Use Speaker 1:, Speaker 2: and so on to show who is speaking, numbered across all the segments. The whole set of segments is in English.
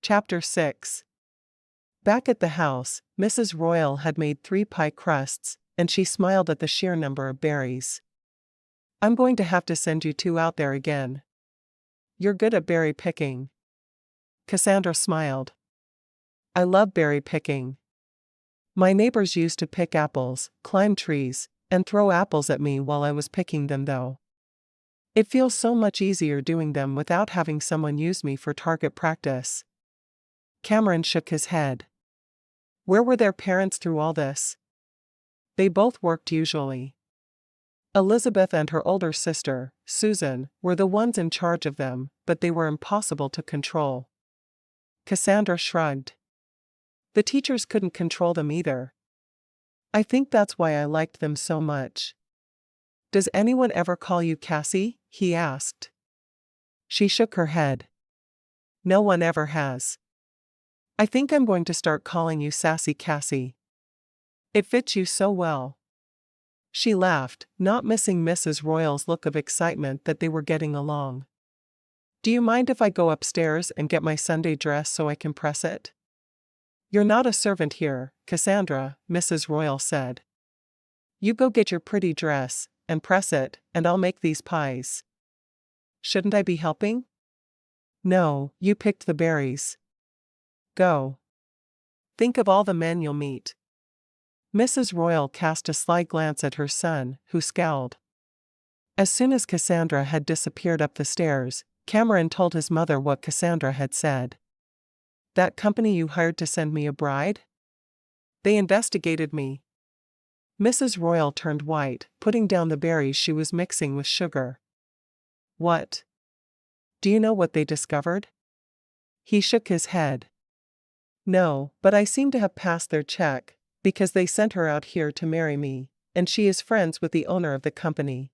Speaker 1: Chapter 6. Back at the house, Mrs. Royal had made 3 pie crusts, and she smiled at the sheer number of berries. "I'm going to have to send you 2 out there again. You're good at berry picking." Cassandra smiled. "I love berry picking. My neighbors used to pick apples, climb trees, and throw apples at me while I was picking them though. It feels so much easier doing them without having someone use me for target practice." Cameron shook his head. Where were their parents through all this? They both worked usually. Elizabeth and her older sister, Susan, were the ones in charge of them, but they were impossible to control. Cassandra shrugged. The teachers couldn't control them either. "I think that's why I liked them so much." "Does anyone ever call you Cassie?" he asked. She shook her head. "No one ever has. I think I'm going to start calling you Sassy Cassie. It fits you so well." She laughed, not missing Mrs. Royal's look of excitement that they were getting along. "Do you mind if I go upstairs and get my Sunday dress so I can press it?" "You're not a servant here, Cassandra," Mrs. Royal said. "You go get your pretty dress, and press it, and I'll make these pies." "Shouldn't I be helping?" "No, you picked the berries. Go. Think of all the men you'll meet." Mrs. Royal cast a sly glance at her son, who scowled. As soon as Cassandra had disappeared up the stairs, Cameron told his mother what Cassandra had said. "That company you hired to send me a bride? They investigated me." Mrs. Royal turned white, putting down the berries she was mixing with sugar. "What? Do you know what they discovered?" He shook his head. "No, but I seem to have passed their check, because they sent her out here to marry me, and she is friends with the owner of the company."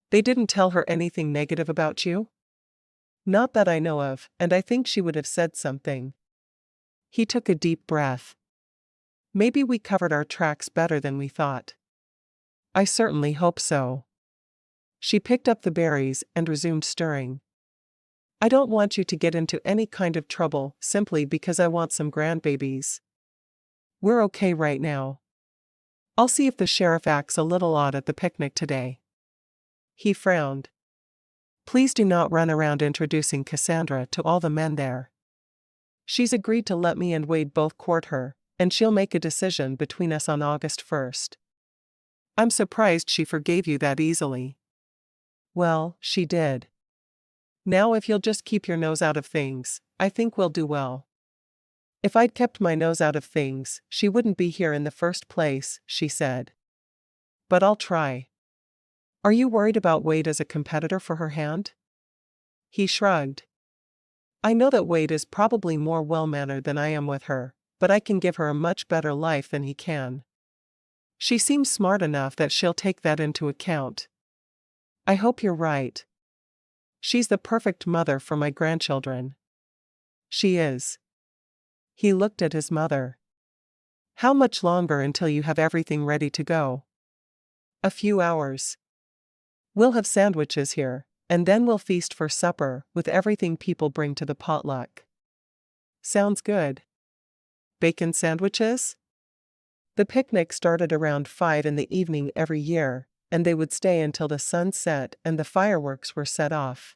Speaker 1: "They didn't tell her anything negative about you?" "Not that I know of, and I think she would have said something." He took a deep breath. "Maybe we covered our tracks better than we thought." "I certainly hope so." She picked up the berries and resumed stirring. "I don't want you to get into any kind of trouble simply because I want some grandbabies. We're okay right now. I'll see if the sheriff acts a little odd at the picnic today." He frowned. "Please do not run around introducing Cassandra to all the men there. She's agreed to let me and Wade both court her, and she'll make a decision between us on August 1st. I'm surprised she forgave you that easily." "Well, she did. Now if you'll just keep your nose out of things, I think we'll do well." "If I'd kept my nose out of things, she wouldn't be here in the first place," she said. "But I'll try." "Are you worried about Wade as a competitor for her hand?" He shrugged. "I know that Wade is probably more well-mannered than I am with her, but I can give her a much better life than he can. She seems smart enough that she'll take that into account." "I hope you're right. She's the perfect mother for my grandchildren." "She is." He looked at his mother. "How much longer until you have everything ready to go?" "A few hours. We'll have sandwiches here, and then we'll feast for supper with everything people bring to the potluck." "Sounds good. Bacon sandwiches?" The picnic started around 5 in the evening every year, and they would stay until the sun set and the fireworks were set off.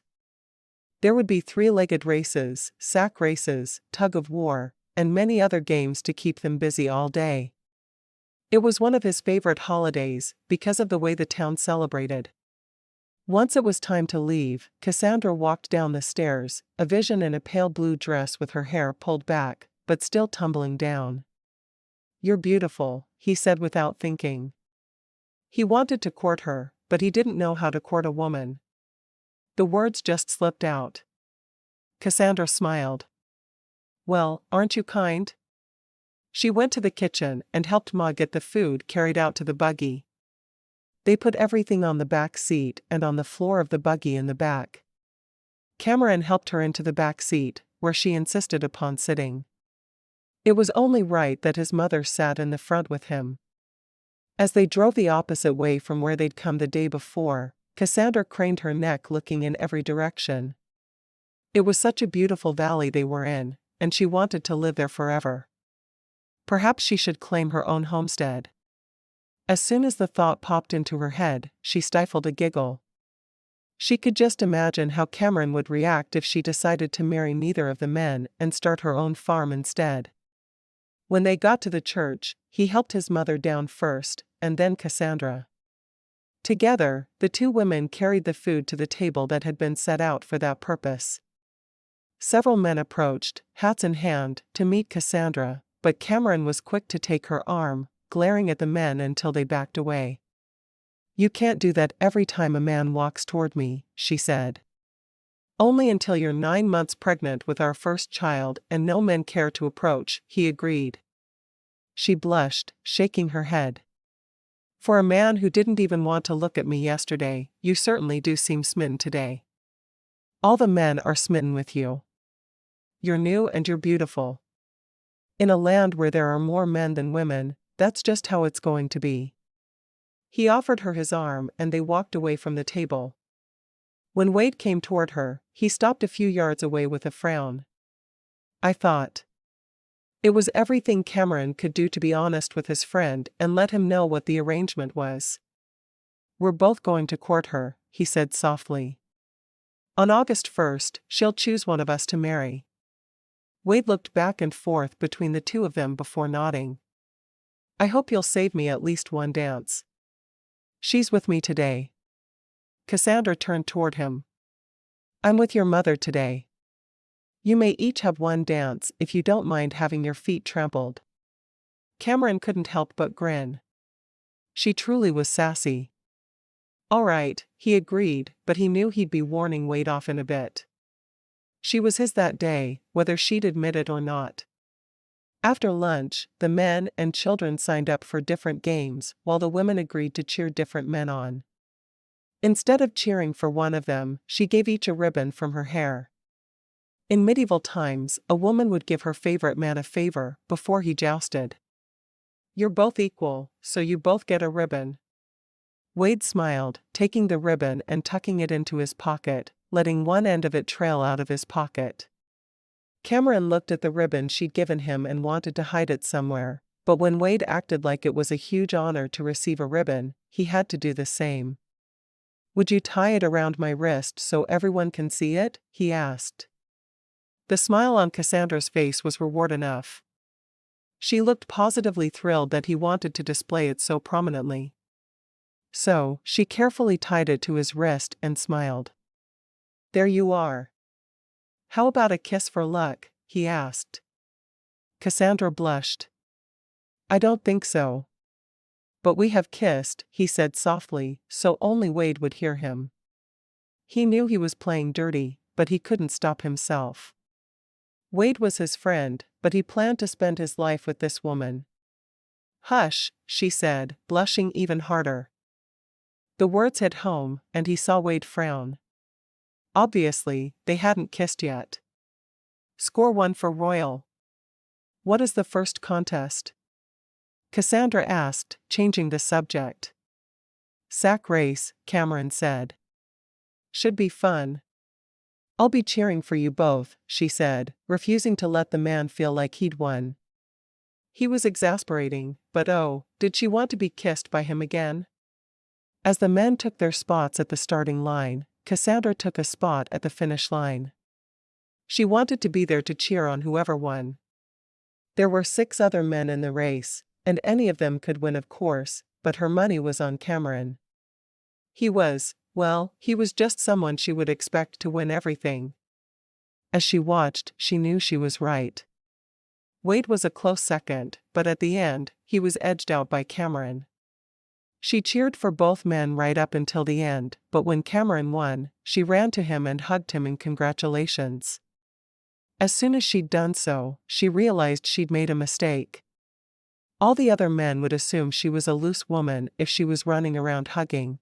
Speaker 1: There would be 3-legged races, sack races, tug-of-war, and many other games to keep them busy all day. It was one of his favorite holidays because of the way the town celebrated. Once it was time to leave, Cassandra walked down the stairs, a vision in a pale blue dress with her hair pulled back, but still tumbling down. "You're beautiful," he said without thinking. He wanted to court her, but he didn't know how to court a woman. The words just slipped out. Cassandra smiled. "Well, aren't you kind?" She went to the kitchen and helped Ma get the food carried out to the buggy. They put everything on the back seat and on the floor of the buggy in the back. Cameron helped her into the back seat, where she insisted upon sitting. It was only right that his mother sat in the front with him. As they drove the opposite way from where they'd come the day before, Cassandra craned her neck looking in every direction. It was such a beautiful valley they were in, and she wanted to live there forever. Perhaps she should claim her own homestead. As soon as the thought popped into her head, she stifled a giggle. She could just imagine how Cameron would react if she decided to marry neither of the men and start her own farm instead. When they got to the church, he helped his mother down first, and then Cassandra. Together, the two women carried the food to the table that had been set out for that purpose. Several men approached, hats in hand, to meet Cassandra, but Cameron was quick to take her arm, glaring at the men until they backed away. "You can't do that every time a man walks toward me," she said. "Only until you're 9 months pregnant with our first child and no men care to approach," he agreed. She blushed, shaking her head. "For a man who didn't even want to look at me yesterday, you certainly do seem smitten today. All the men are smitten with you. You're new and you're beautiful. In a land where there are more men than women, that's just how it's going to be." He offered her his arm and they walked away from the table. When Wade came toward her, he stopped a few yards away with a frown. "I thought." It was everything Cameron could do to be honest with his friend and let him know what the arrangement was. "We're both going to court her," he said softly. "On August 1st, she'll choose one of us to marry." Wade looked back and forth between the two of them before nodding. "I hope you'll save me at least one dance." "She's with me today." Cassandra turned toward him. "I'm with your mother today. You may each have one dance if you don't mind having your feet trampled." Cameron couldn't help but grin. She truly was sassy. "All right," he agreed, but he knew he'd be warning Wade off in a bit. She was his that day, whether she'd admit it or not. After lunch, the men and children signed up for different games while the women agreed to cheer different men on. Instead of cheering for one of them, she gave each a ribbon from her hair. In medieval times, a woman would give her favorite man a favor before he jousted. "You're both equal, so you both get a ribbon." Wade smiled, taking the ribbon and tucking it into his pocket, letting one end of it trail out of his pocket. Cameron looked at the ribbon she'd given him and wanted to hide it somewhere, but when Wade acted like it was a huge honor to receive a ribbon, he had to do the same. "Would you tie it around my wrist so everyone can see it?" he asked. The smile on Cassandra's face was reward enough. She looked positively thrilled that he wanted to display it so prominently. So, she carefully tied it to his wrist and smiled. "There you are." "How about a kiss for luck?" he asked. Cassandra blushed. "I don't think so." "But we have kissed," he said softly, so only Wade would hear him. He knew he was playing dirty, but he couldn't stop himself. Wade was his friend, but he planned to spend his life with this woman. "Hush," she said, blushing even harder. The words hit home, and he saw Wade frown. Obviously, they hadn't kissed yet. "Score one for Royal." "What is the first contest?" Cassandra asked, changing the subject. "Sack race," Cameron said. "Should be fun." "I'll be cheering for you both," she said, refusing to let the man feel like he'd won. He was exasperating, but oh, did she want to be kissed by him again? As the men took their spots at the starting line, Cassandra took a spot at the finish line. She wanted to be there to cheer on whoever won. There were 6 other men in the race, and any of them could win of course, but her money was on Cameron. He was just someone she would expect to win everything. As she watched, she knew she was right. Wade was a close second, but at the end, he was edged out by Cameron. She cheered for both men right up until the end, but when Cameron won, she ran to him and hugged him in congratulations. As soon as she'd done so, she realized she'd made a mistake. All the other men would assume she was a loose woman if she was running around hugging.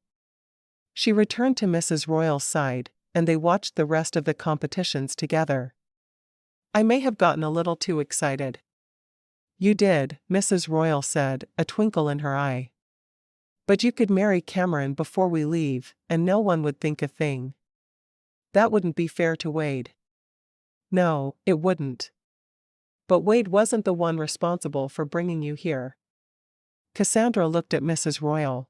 Speaker 1: She returned to Mrs. Royal's side, and they watched the rest of the competitions together. "I may have gotten a little too excited." "You did," Mrs. Royal said, a twinkle in her eye. "But you could marry Cameron before we leave, and no one would think a thing." "That wouldn't be fair to Wade." "No, it wouldn't. But Wade wasn't the one responsible for bringing you here. Cassandra looked at Mrs. Royal.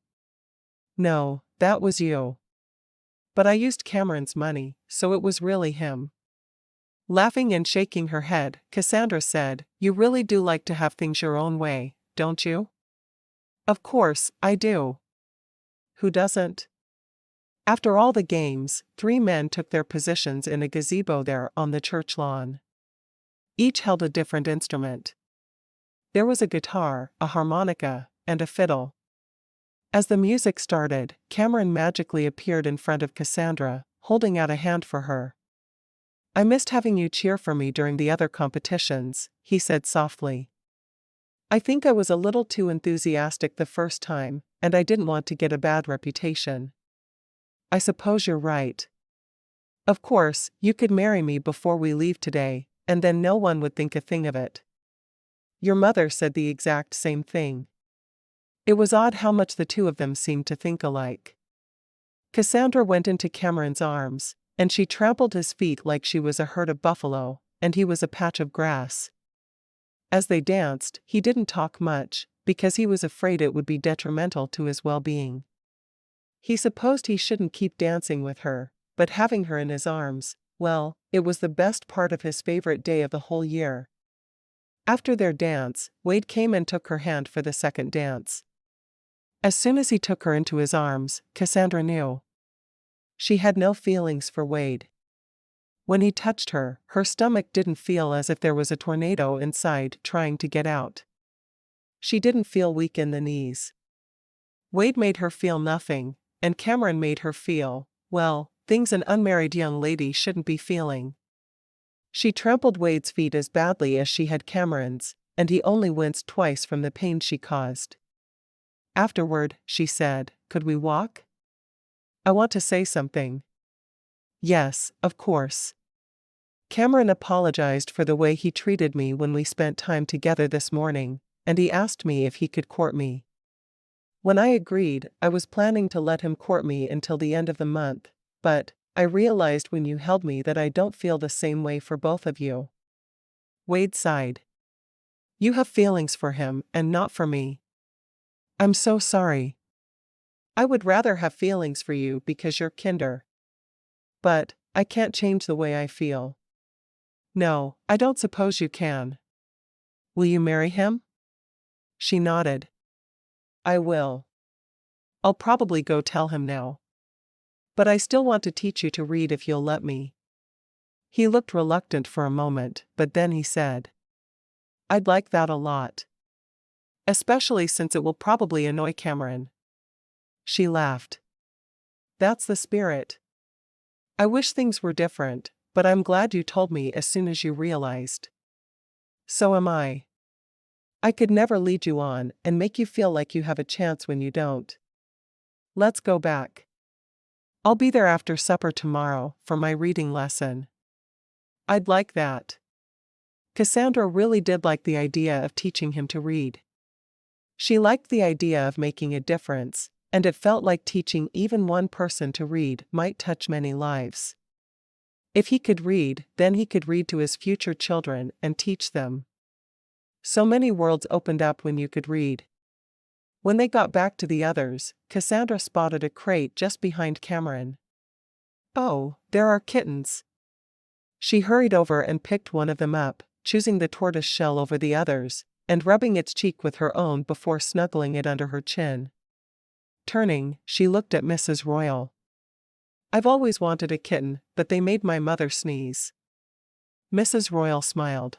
Speaker 1: No, that was you. But I used Cameron's money, so it was really him. Laughing and shaking her head, Cassandra said, "You really do like to have things your own way, don't you?" "Of course, I do. Who doesn't?" After all the games, 3 men took their positions in a gazebo there on the church lawn. Each held a different instrument. There was a guitar, a harmonica, and a fiddle. As the music started, Cameron magically appeared in front of Cassandra, holding out a hand for her. "I missed having you cheer for me during the other competitions," he said softly. "I think I was a little too enthusiastic the first time, and I didn't want to get a bad reputation." "I suppose you're right. Of course, you could marry me before we leave today, and then no one would think a thing of it." Your mother said the exact same thing. It was odd how much the two of them seemed to think alike. Cassandra went into Cameron's arms, and she trampled his feet like she was a herd of buffalo, and he was a patch of grass. As they danced, he didn't talk much, because he was afraid it would be detrimental to his well-being. He supposed he shouldn't keep dancing with her, but having her in his arms, well, it was the best part of his favorite day of the whole year. After their dance, Wade came and took her hand for the second dance. As soon as he took her into his arms, Cassandra knew. She had no feelings for Wade. When he touched her, her stomach didn't feel as if there was a tornado inside trying to get out. She didn't feel weak in the knees. Wade made her feel nothing, and Cameron made her feel, well, things an unmarried young lady shouldn't be feeling. She trampled Wade's feet as badly as she had Cameron's, and he only winced twice from the pain she caused. Afterward, she said, "Could we walk? I want to say something." "Yes, of course." Cameron apologized for the way he treated me when we spent time together this morning, and he asked me if he could court me. When I agreed, I was planning to let him court me until the end of the month, but I realized when you held me that I don't feel the same way for both of you. Wade sighed. "You have feelings for him and not for me." "I'm so sorry. I would rather have feelings for you because you're kinder. But I can't change the way I feel." "No, I don't suppose you can." "Will you marry him?" She nodded. "I will. I'll probably go tell him now. But I still want to teach you to read if you'll let me." He looked reluctant for a moment, but then he said, "I'd like that a lot. Especially since it will probably annoy Cameron." She laughed. "That's the spirit. I wish things were different, but I'm glad you told me as soon as you realized." "So am I. I could never lead you on and make you feel like you have a chance when you don't. Let's go back. I'll be there after supper tomorrow for my reading lesson." "I'd like that." Cassandra really did like the idea of teaching him to read. She liked the idea of making a difference, and it felt like teaching even one person to read might touch many lives. If he could read, then he could read to his future children and teach them. So many worlds opened up when you could read. When they got back to the others, Cassandra spotted a crate just behind Cameron. "Oh, there are kittens." She hurried over and picked one of them up, choosing the tortoise shell over the others, and rubbing its cheek with her own before snuggling it under her chin. Turning, she looked at Mrs. Royal. "I've always wanted a kitten, but they made my mother sneeze." Mrs. Royal smiled.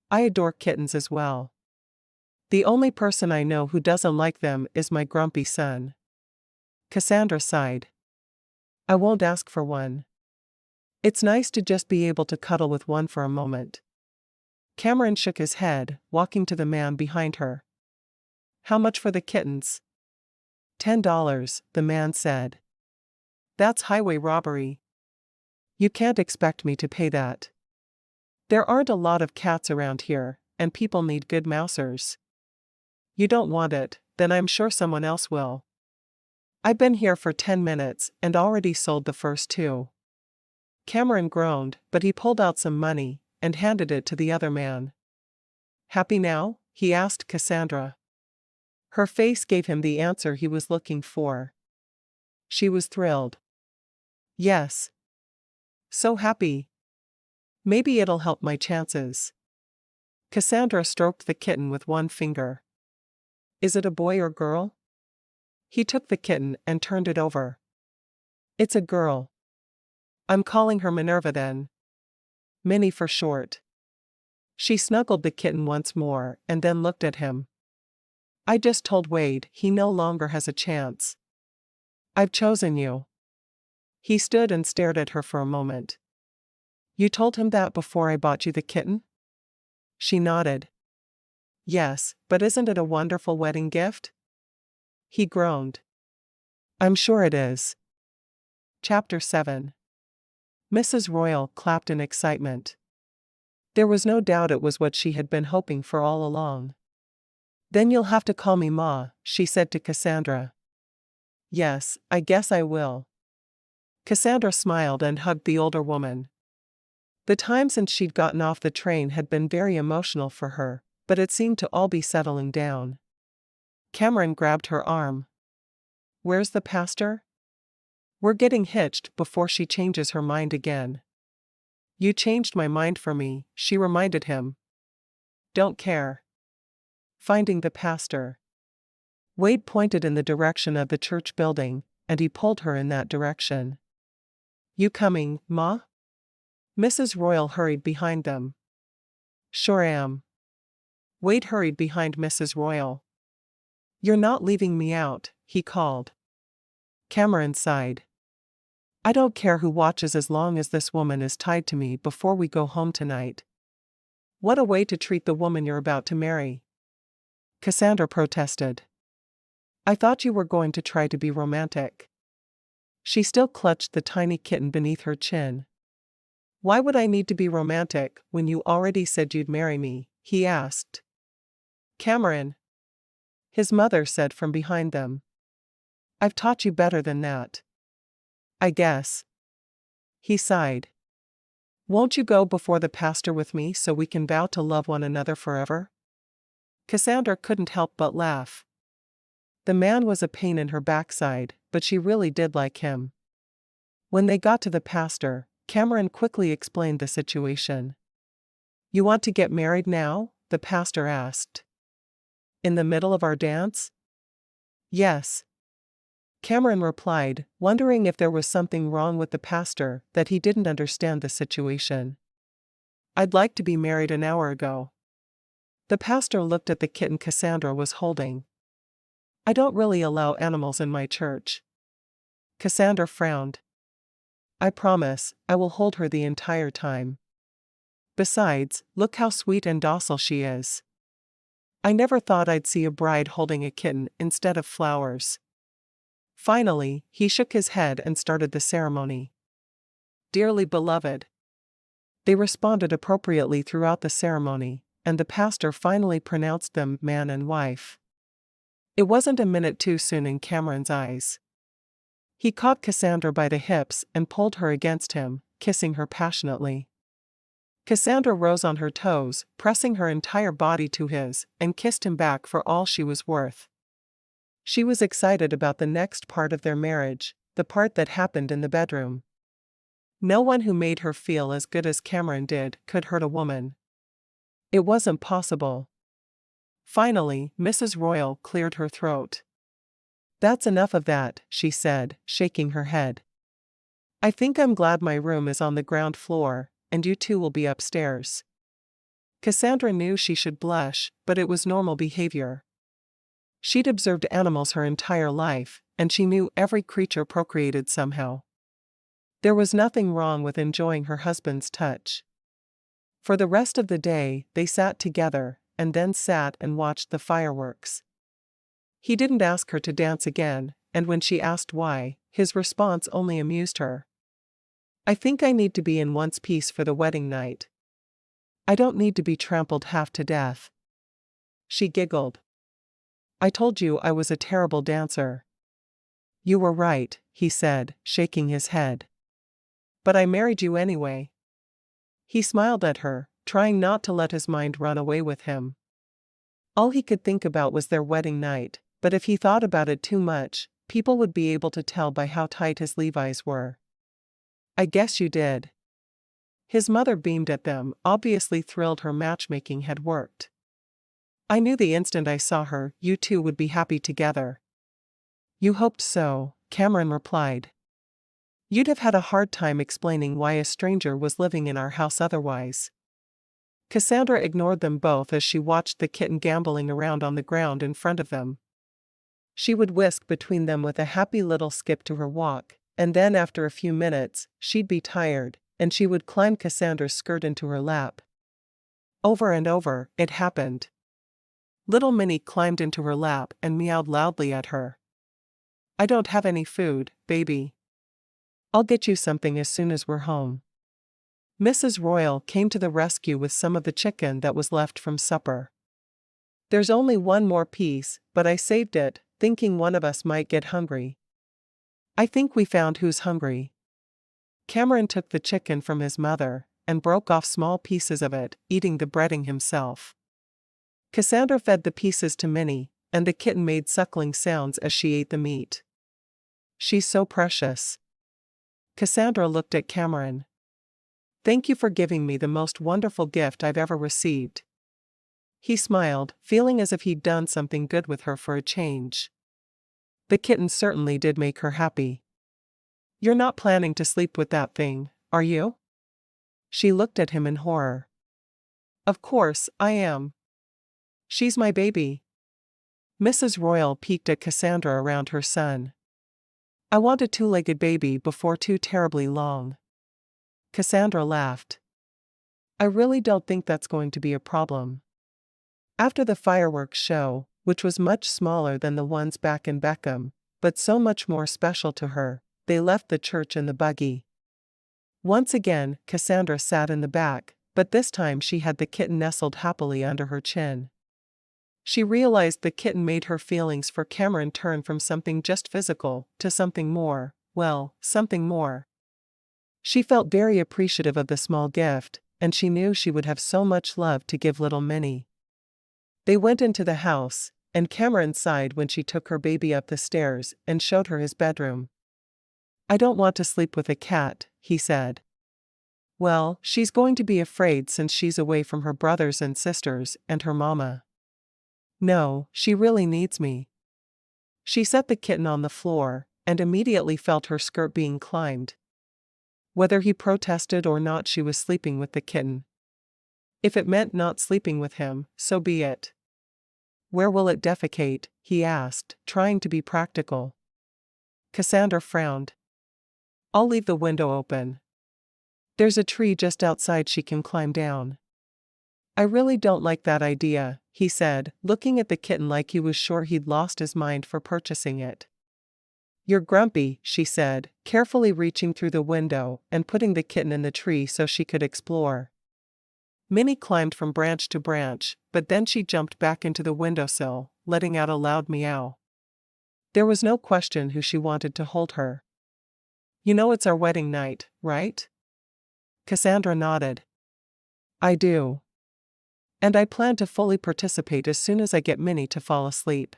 Speaker 1: "I adore kittens as well. The only person I know who doesn't like them is my grumpy son." Cassandra sighed. "I won't ask for one. It's nice to just be able to cuddle with one for a moment." Cameron shook his head, walking to the man behind her. "How much for the kittens?" $10, the man said. "That's highway robbery. You can't expect me to pay that. There aren't a lot of cats around here, and people need good mousers." "You don't want it, then I'm sure someone else will. I've been here for 10 minutes and already sold the first 2. Cameron groaned, but he pulled out some money, and handed it to the other man. "Happy now?" he asked Cassandra. Her face gave him the answer he was looking for. She was thrilled. "Yes. So happy. Maybe it'll help my chances." Cassandra stroked the kitten with one finger. "Is it a boy or girl?" He took the kitten and turned it over. "It's a girl. I'm calling her Minerva then. Minnie for short." She snuggled the kitten once more and then looked at him. "I just told Wade he no longer has a chance. I've chosen you." He stood and stared at her for a moment. "You told him that before I bought you the kitten?" She nodded. "Yes, but isn't it a wonderful wedding gift?" He groaned. "I'm sure it is." Chapter 7. Mrs. Royal clapped in excitement. There was no doubt it was what she had been hoping for all along. "Then you'll have to call me Ma," she said to Cassandra. "Yes, I guess I will." Cassandra smiled and hugged the older woman. The time since she'd gotten off the train had been very emotional for her, but it seemed to all be settling down. Cameron grabbed her arm. "Where's the pastor?" "We're getting hitched before she changes her mind again." "You changed my mind for me," she reminded him. "Don't care." Finding the pastor. Wade pointed in the direction of the church building, and he pulled her in that direction. "You coming, Ma?" Mrs. Royal hurried behind them. "Sure am." Wade hurried behind Mrs. Royal. "You're not leaving me out," he called. Cameron sighed. "I don't care who watches as long as this woman is tied to me before we go home tonight." "What a way to treat the woman you're about to marry," Cassandra protested. "I thought you were going to try to be romantic." She still clutched the tiny kitten beneath her chin. "Why would I need to be romantic when you already said you'd marry me?" he asked. "Cameron," his mother said from behind them. "I've taught you better than that." "I guess." He sighed. "Won't you go before the pastor with me so we can vow to love one another forever?" Cassandra couldn't help but laugh. The man was a pain in her backside, but she really did like him. When they got to the pastor, Cameron quickly explained the situation. "You want to get married now?" the pastor asked. "In the middle of our dance?" "Yes." Cameron replied, wondering if there was something wrong with the pastor, that he didn't understand the situation. "I'd like to be married an hour ago." The pastor looked at the kitten Cassandra was holding. "I don't really allow animals in my church." Cassandra frowned. "I promise, I will hold her the entire time. Besides, look how sweet and docile she is. I never thought I'd see a bride holding a kitten instead of flowers." Finally, he shook his head and started the ceremony. "Dearly beloved." They responded appropriately throughout the ceremony, and the pastor finally pronounced them man and wife. It wasn't a minute too soon in Cameron's eyes. He caught Cassandra by the hips and pulled her against him, kissing her passionately. Cassandra rose on her toes, pressing her entire body to his, and kissed him back for all she was worth. She was excited about the next part of their marriage, the part that happened in the bedroom. No one who made her feel as good as Cameron did could hurt a woman. It wasn't possible. Finally, Mrs. Royal cleared her throat. "That's enough of that," she said, shaking her head. "I think I'm glad my room is on the ground floor, and you two will be upstairs." Cassandra knew she should blush, but it was normal behavior. She'd observed animals her entire life, and she knew every creature procreated somehow. There was nothing wrong with enjoying her husband's touch. For the rest of the day, they sat together, and then sat and watched the fireworks. He didn't ask her to dance again, and when she asked why, his response only amused her. "I think I need to be in one piece for the wedding night. I don't need to be trampled half to death." She giggled. "I told you I was a terrible dancer." "You were right," he said, shaking his head. "But I married you anyway." He smiled at her, trying not to let his mind run away with him. All he could think about was their wedding night, but if he thought about it too much, people would be able to tell by how tight his Levi's were. "I guess you did." His mother beamed at them, obviously thrilled her matchmaking had worked. "I knew the instant I saw her, you two would be happy together." "You hoped so," Cameron replied. "You'd have had a hard time explaining why a stranger was living in our house otherwise." Cassandra ignored them both as she watched the kitten gamboling around on the ground in front of them. She would whisk between them with a happy little skip to her walk, and then after a few minutes, she'd be tired, and she would climb Cassandra's skirt into her lap. Over and over, it happened. Little Minnie climbed into her lap and meowed loudly at her. "I don't have any food, baby. I'll get you something as soon as we're home." Mrs. Royal came to the rescue with some of the chicken that was left from supper. "There's only one more piece, but I saved it, thinking one of us might get hungry." "I think we found who's hungry." Cameron took the chicken from his mother and broke off small pieces of it, eating the breading himself. Cassandra fed the pieces to Minnie, and the kitten made suckling sounds as she ate the meat. "She's so precious." Cassandra looked at Cameron. "Thank you for giving me the most wonderful gift I've ever received." He smiled, feeling as if he'd done something good with her for a change. The kitten certainly did make her happy. "You're not planning to sleep with that thing, are you?" She looked at him in horror. "Of course, I am. She's my baby." Mrs. Royal peeked at Cassandra around her son. "I want a two-legged baby before too terribly long." Cassandra laughed. "I really don't think that's going to be a problem." After the fireworks show, which was much smaller than the ones back in Beckham, but so much more special to her, they left the church in the buggy. Once again, Cassandra sat in the back, but this time she had the kitten nestled happily under her chin. She realized the kitten made her feelings for Cameron turn from something just physical to something more, well, something more. She felt very appreciative of the small gift, and she knew she would have so much love to give little Minnie. They went into the house, and Cameron sighed when she took her baby up the stairs and showed her his bedroom. "I don't want to sleep with a cat," he said. "Well, she's going to be afraid since she's away from her brothers and sisters and her mama." "No, she really needs me." She set the kitten on the floor, and immediately felt her skirt being climbed. Whether he protested or not, she was sleeping with the kitten. If it meant not sleeping with him, so be it. "Where will it defecate?" he asked, trying to be practical. Cassandra frowned. "I'll leave the window open. There's a tree just outside she can climb down." "I really don't like that idea," he said, looking at the kitten like he was sure he'd lost his mind for purchasing it. "You're grumpy," she said, carefully reaching through the window and putting the kitten in the tree so she could explore. Minnie climbed from branch to branch, but then she jumped back into the windowsill, letting out a loud meow. There was no question who she wanted to hold her. "You know it's our wedding night, right?" Cassandra nodded. "I do. And I plan to fully participate as soon as I get Minnie to fall asleep."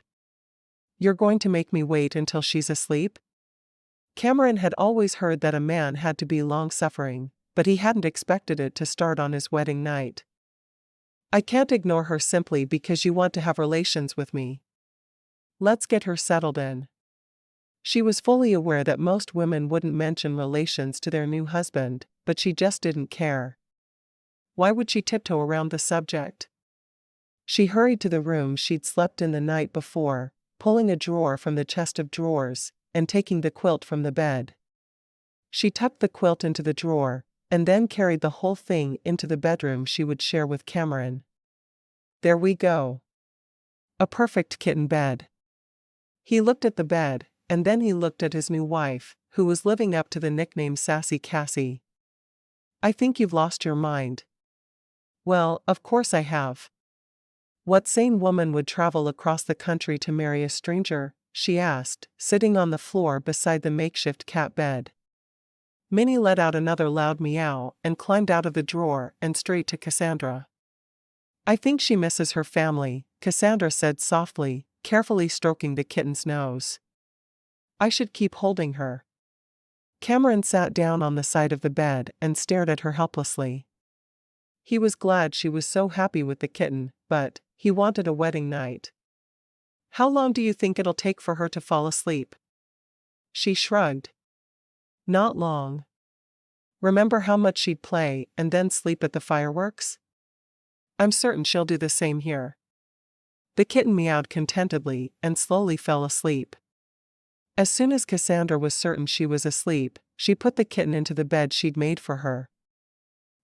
Speaker 1: "You're going to make me wait until she's asleep?" Cameron had always heard that a man had to be long-suffering, but he hadn't expected it to start on his wedding night. "I can't ignore her simply because you want to have relations with me. Let's get her settled in." She was fully aware that most women wouldn't mention relations to their new husband, but she just didn't care. Why would she tiptoe around the subject? She hurried to the room she'd slept in the night before, pulling a drawer from the chest of drawers, and taking the quilt from the bed. She tucked the quilt into the drawer, and then carried the whole thing into the bedroom she would share with Cameron. There we go. A perfect kitten bed. He looked at the bed, and then he looked at his new wife, who was living up to the nickname Sassy Cassie. "I think you've lost your mind." "Well, of course I have. What sane woman would travel across the country to marry a stranger?" she asked, sitting on the floor beside the makeshift cat bed. Minnie let out another loud meow and climbed out of the drawer and straight to Cassandra. I think she misses her family, Cassandra said softly, carefully stroking the kitten's nose. I should keep holding her. Cameron sat down on the side of the bed and stared at her helplessly. He was glad she was so happy with the kitten, but he wanted a wedding night. How long do you think it'll take for her to fall asleep? She shrugged. Not long. Remember how much she'd play and then sleep at the fireworks? I'm certain she'll do the same here. The kitten meowed contentedly and slowly fell asleep. As soon as Cassandra was certain she was asleep, she put the kitten into the bed she'd made for her.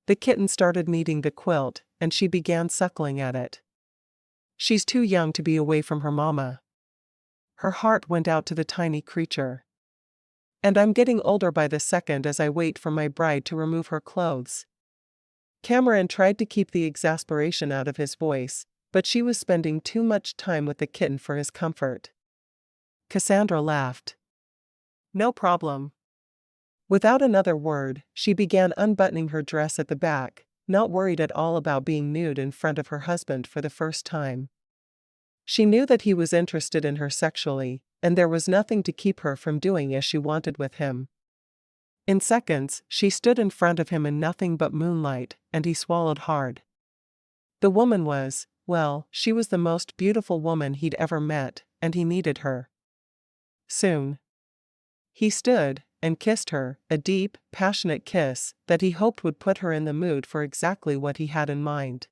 Speaker 1: The kitten started kneading the quilt, and she began suckling at it. She's too young to be away from her mama. Her heart went out to the tiny creature. And I'm getting older by the second as I wait for my bride to remove her clothes. Cameron tried to keep the exasperation out of his voice, but she was spending too much time with the kitten for his comfort. Cassandra laughed. No problem. Without another word, she began unbuttoning her dress at the back, not worried at all about being nude in front of her husband for the first time. She knew that he was interested in her sexually, and there was nothing to keep her from doing as she wanted with him. In seconds, she stood in front of him in nothing but moonlight, and he swallowed hard. The woman was, well, she was the most beautiful woman he'd ever met, and he needed her. Soon. He stood and kissed her, a deep, passionate kiss that he hoped would put her in the mood for exactly what he had in mind.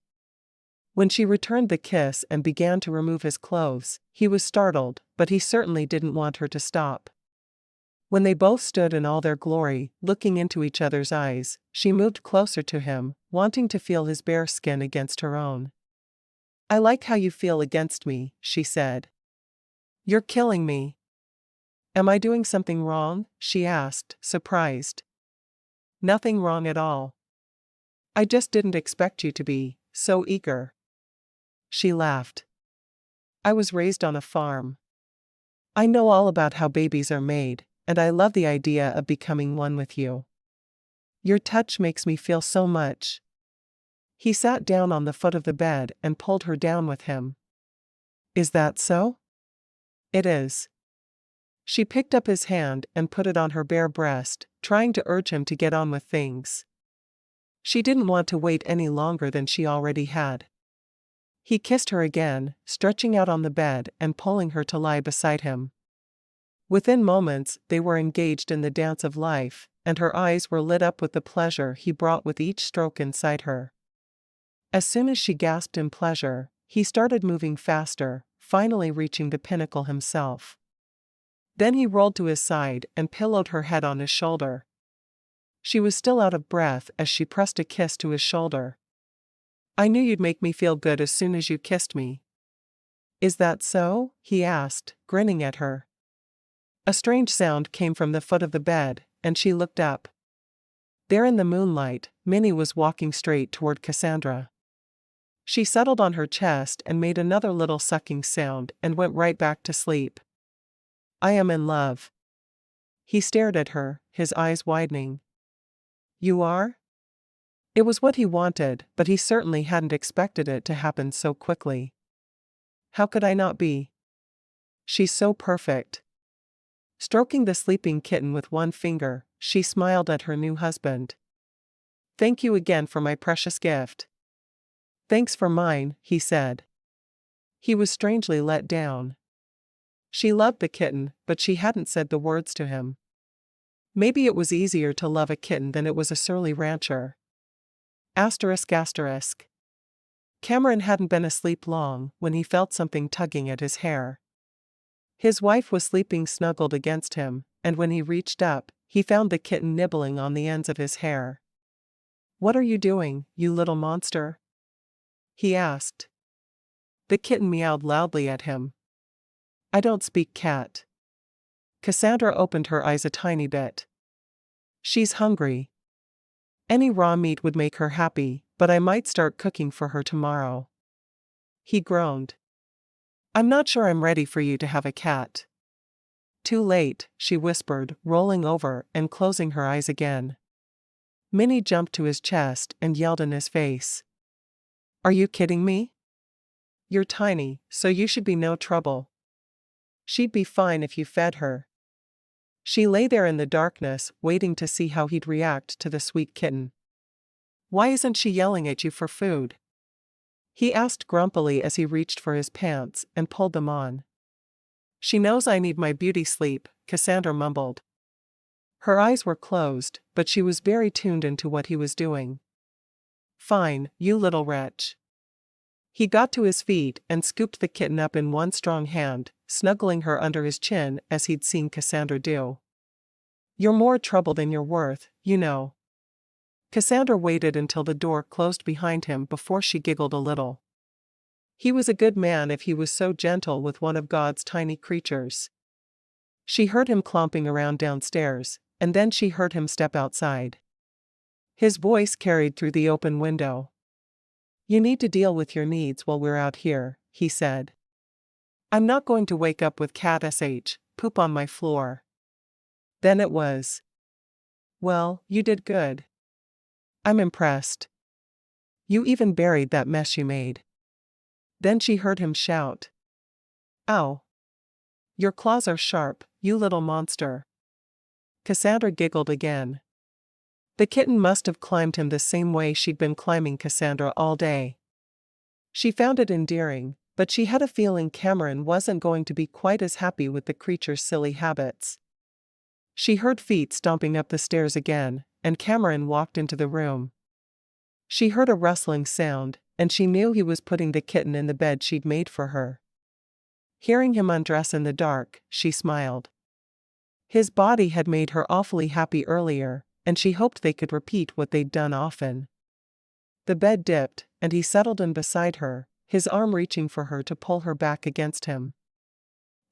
Speaker 1: When she returned the kiss and began to remove his clothes, he was startled, but he certainly didn't want her to stop. When they both stood in all their glory, looking into each other's eyes, she moved closer to him, wanting to feel his bare skin against her own. I like how you feel against me, she said. You're killing me. Am I doing something wrong? She asked, surprised. Nothing wrong at all. I just didn't expect you to be so eager. She laughed. I was raised on a farm. I know all about how babies are made, and I love the idea of becoming one with you. Your touch makes me feel so much. He sat down on the foot of the bed and pulled her down with him. Is that so? It is. She picked up his hand and put it on her bare breast, trying to urge him to get on with things. She didn't want to wait any longer than she already had. He kissed her again, stretching out on the bed and pulling her to lie beside him. Within moments, they were engaged in the dance of life, and her eyes were lit up with the pleasure he brought with each stroke inside her. As soon as she gasped in pleasure, he started moving faster, finally reaching the pinnacle himself. Then he rolled to his side and pillowed her head on his shoulder. She was still out of breath as she pressed a kiss to his shoulder. I knew you'd make me feel good as soon as you kissed me. Is that so? He asked, grinning at her. A strange sound came from the foot of the bed, and she looked up. There in the moonlight, Minnie was walking straight toward Cassandra. She settled on her chest and made another little sucking sound and went right back to sleep. I am in love. He stared at her, his eyes widening. You are? It was what he wanted, but he certainly hadn't expected it to happen so quickly. How could I not be? She's so perfect. Stroking the sleeping kitten with one finger, she smiled at her new husband. Thank you again for my precious gift. Thanks for mine, he said. He was strangely let down. She loved the kitten, but she hadn't said the words to him. Maybe it was easier to love a kitten than it was a surly rancher. Asterisk asterisk. Cameron hadn't been asleep long when he felt something tugging at his hair. His wife was sleeping snuggled against him, and when he reached up, he found the kitten nibbling on the ends of his hair. What are you doing, you little monster? He asked. The kitten meowed loudly at him. I don't speak cat. Cassandra opened her eyes a tiny bit. She's hungry. Any raw meat would make her happy, but I might start cooking for her tomorrow. He groaned. I'm not sure I'm ready for you to have a cat. Too late, she whispered, rolling over and closing her eyes again. Minnie jumped to his chest and yelled in his face. Are you kidding me? You're tiny, so you should be no trouble. She'd be fine if you fed her. She lay there in the darkness, waiting to see how he'd react to the sweet kitten. Why isn't she yelling at you for food? He asked grumpily as he reached for his pants and pulled them on. She knows I need my beauty sleep, Cassandra mumbled. Her eyes were closed, but she was very tuned into what he was doing. Fine, you little wretch. He got to his feet and scooped the kitten up in one strong hand, snuggling her under his chin as he'd seen Cassandra do. You're more trouble than you're worth, you know. Cassandra waited until the door closed behind him before she giggled a little. He was a good man if he was so gentle with one of God's tiny creatures. She heard him clomping around downstairs, and then she heard him step outside. His voice carried through the open window. You need to deal with your needs while we're out here, he said. I'm not going to wake up with cat poop on my floor. Then it was. Well, you did good. I'm impressed. You even buried that mess you made. Then she heard him shout. Ow. Your claws are sharp, you little monster. Cassandra giggled again. The kitten must have climbed him the same way she'd been climbing Cassandra all day. She found it endearing, but she had a feeling Cameron wasn't going to be quite as happy with the creature's silly habits. She heard feet stomping up the stairs again, and Cameron walked into the room. She heard a rustling sound, and she knew he was putting the kitten in the bed she'd made for her. Hearing him undress in the dark, she smiled. His body had made her awfully happy earlier, and she hoped they could repeat what they'd done often. The bed dipped, and he settled in beside her, his arm reaching for her to pull her back against him.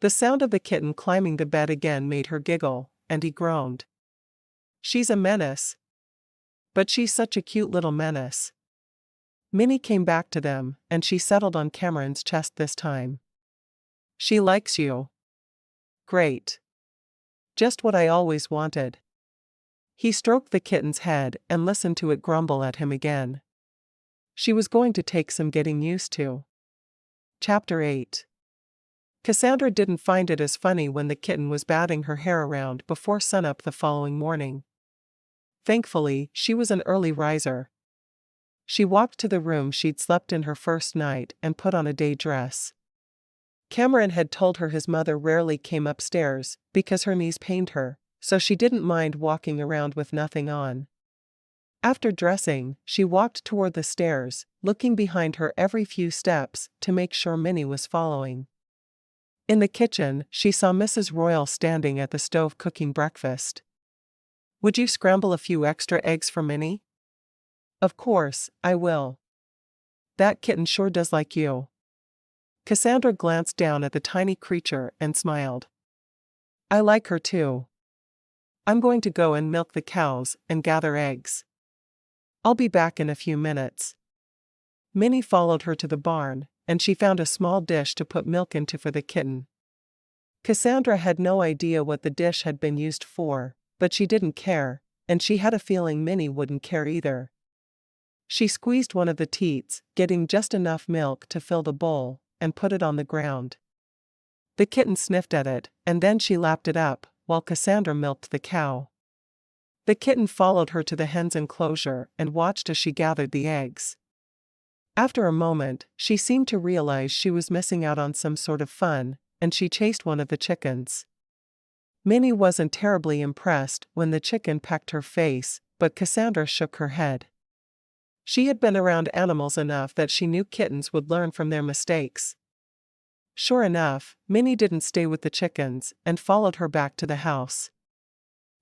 Speaker 1: The sound of the kitten climbing the bed again made her giggle, and he groaned. She's a menace. But she's such a cute little menace. Minnie came back to them, and she settled on Cameron's chest this time. She likes you. Great. Just what I always wanted. He stroked the kitten's head and listened to it grumble at him again. She was going to take some getting used to. Chapter 8. Cassandra didn't find it as funny when the kitten was batting her hair around before sunup the following morning. Thankfully, she was an early riser. She walked to the room she'd slept in her first night and put on a day dress. Cameron had told her his mother rarely came upstairs because her knees pained her, so she didn't mind walking around with nothing on. After dressing, she walked toward the stairs, looking behind her every few steps to make sure Minnie was following. In the kitchen, she saw Mrs. Royal standing at the stove cooking breakfast. Would you scramble a few extra eggs for Minnie? Of course, I will. That kitten sure does like you. Cassandra glanced down at the tiny creature and smiled. I like her too. I'm going to go and milk the cows and gather eggs. I'll be back in a few minutes. Minnie followed her to the barn, and she found a small dish to put milk into for the kitten. Cassandra had no idea what the dish had been used for, but she didn't care, and she had a feeling Minnie wouldn't care either. She squeezed one of the teats, getting just enough milk to fill the bowl, and put it on the ground. The kitten sniffed at it, and then she lapped it up, while Cassandra milked the cow. The kitten followed her to the hen's enclosure and watched as she gathered the eggs. After a moment, she seemed to realize she was missing out on some sort of fun, and she chased one of the chickens. Minnie wasn't terribly impressed when the chicken pecked her face, but Cassandra shook her head. She had been around animals enough that she knew kittens would learn from their mistakes. Sure enough, Minnie didn't stay with the chickens and followed her back to the house.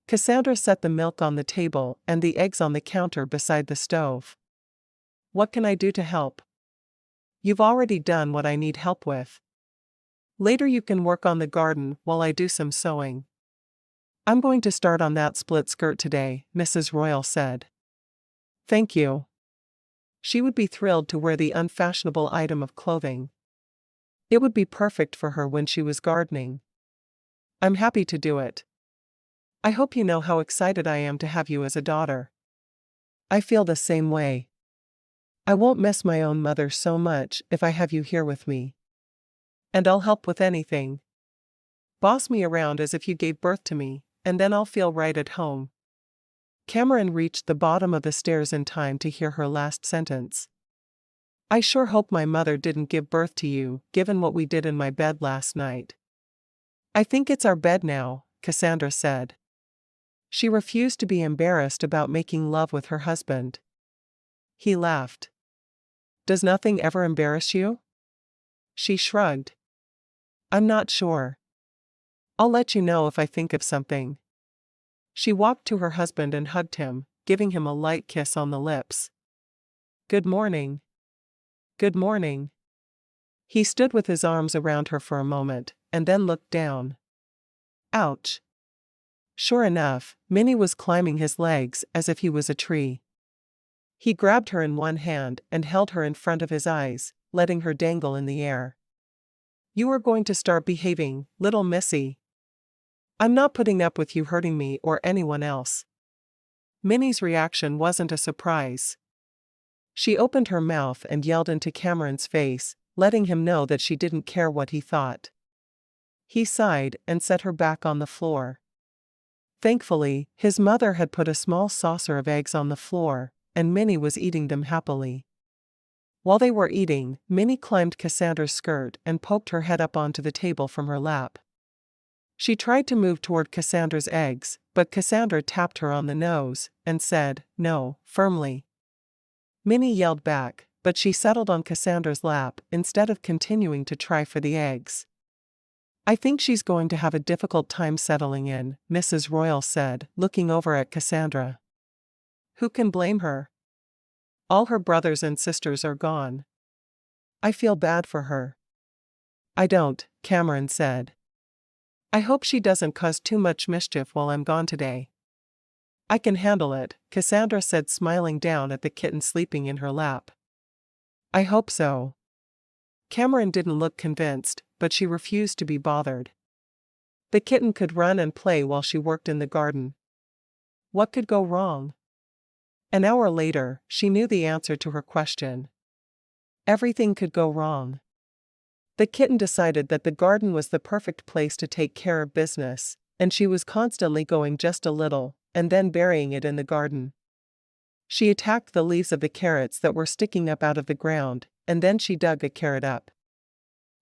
Speaker 1: Cassandra set the milk on the table and the eggs on the counter beside the stove. What can I do to help? You've already done what I need help with. Later you can work on the garden while I do some sewing. I'm going to start on that split skirt today, Mrs. Royal said. Thank you. She would be thrilled to wear the unfashionable item of clothing. It would be perfect for her when she was gardening. I'm happy to do it. I hope you know how excited I am to have you as a daughter. I feel the same way. I won't miss my own mother so much if I have you here with me. And I'll help with anything. Boss me around as if you gave birth to me, and then I'll feel right at home. Cameron reached the bottom of the stairs in time to hear her last sentence. I sure hope my mother didn't give birth to you, given what we did in my bed last night. I think it's our bed now, Cassandra said. She refused to be embarrassed about making love with her husband. He laughed. Does nothing ever embarrass you? She shrugged. I'm not sure. I'll let you know if I think of something. She walked to her husband and hugged him, giving him a light kiss on the lips. Good morning. Good morning. He stood with his arms around her for a moment, and then looked down. Ouch. Sure enough, Minnie was climbing his legs as if he was a tree. He grabbed her in one hand and held her in front of his eyes, letting her dangle in the air. You are going to start behaving, little missy. I'm not putting up with you hurting me or anyone else. Minnie's reaction wasn't a surprise. She opened her mouth and yelled into Cameron's face, letting him know that she didn't care what he thought. He sighed and set her back on the floor. Thankfully, his mother had put a small saucer of eggs on the floor, and Minnie was eating them happily. While they were eating, Minnie climbed Cassandra's skirt and poked her head up onto the table from her lap. She tried to move toward Cassandra's eggs, but Cassandra tapped her on the nose and said, "No," firmly. Minnie yelled back, but she settled on Cassandra's lap instead of continuing to try for the eggs. I think she's going to have a difficult time settling in, Mrs. Royal said, looking over at Cassandra. Who can blame her? All her brothers and sisters are gone. I feel bad for her. I don't, Cameron said. I hope she doesn't cause too much mischief while I'm gone today. I can handle it, Cassandra said, smiling down at the kitten sleeping in her lap. I hope so. Cameron didn't look convinced, but she refused to be bothered. The kitten could run and play while she worked in the garden. What could go wrong? An hour later, she knew the answer to her question. Everything could go wrong. The kitten decided that the garden was the perfect place to take care of business, and she was constantly going just a little, and then burying it in the garden. She attacked the leaves of the carrots that were sticking up out of the ground, and then she dug a carrot up.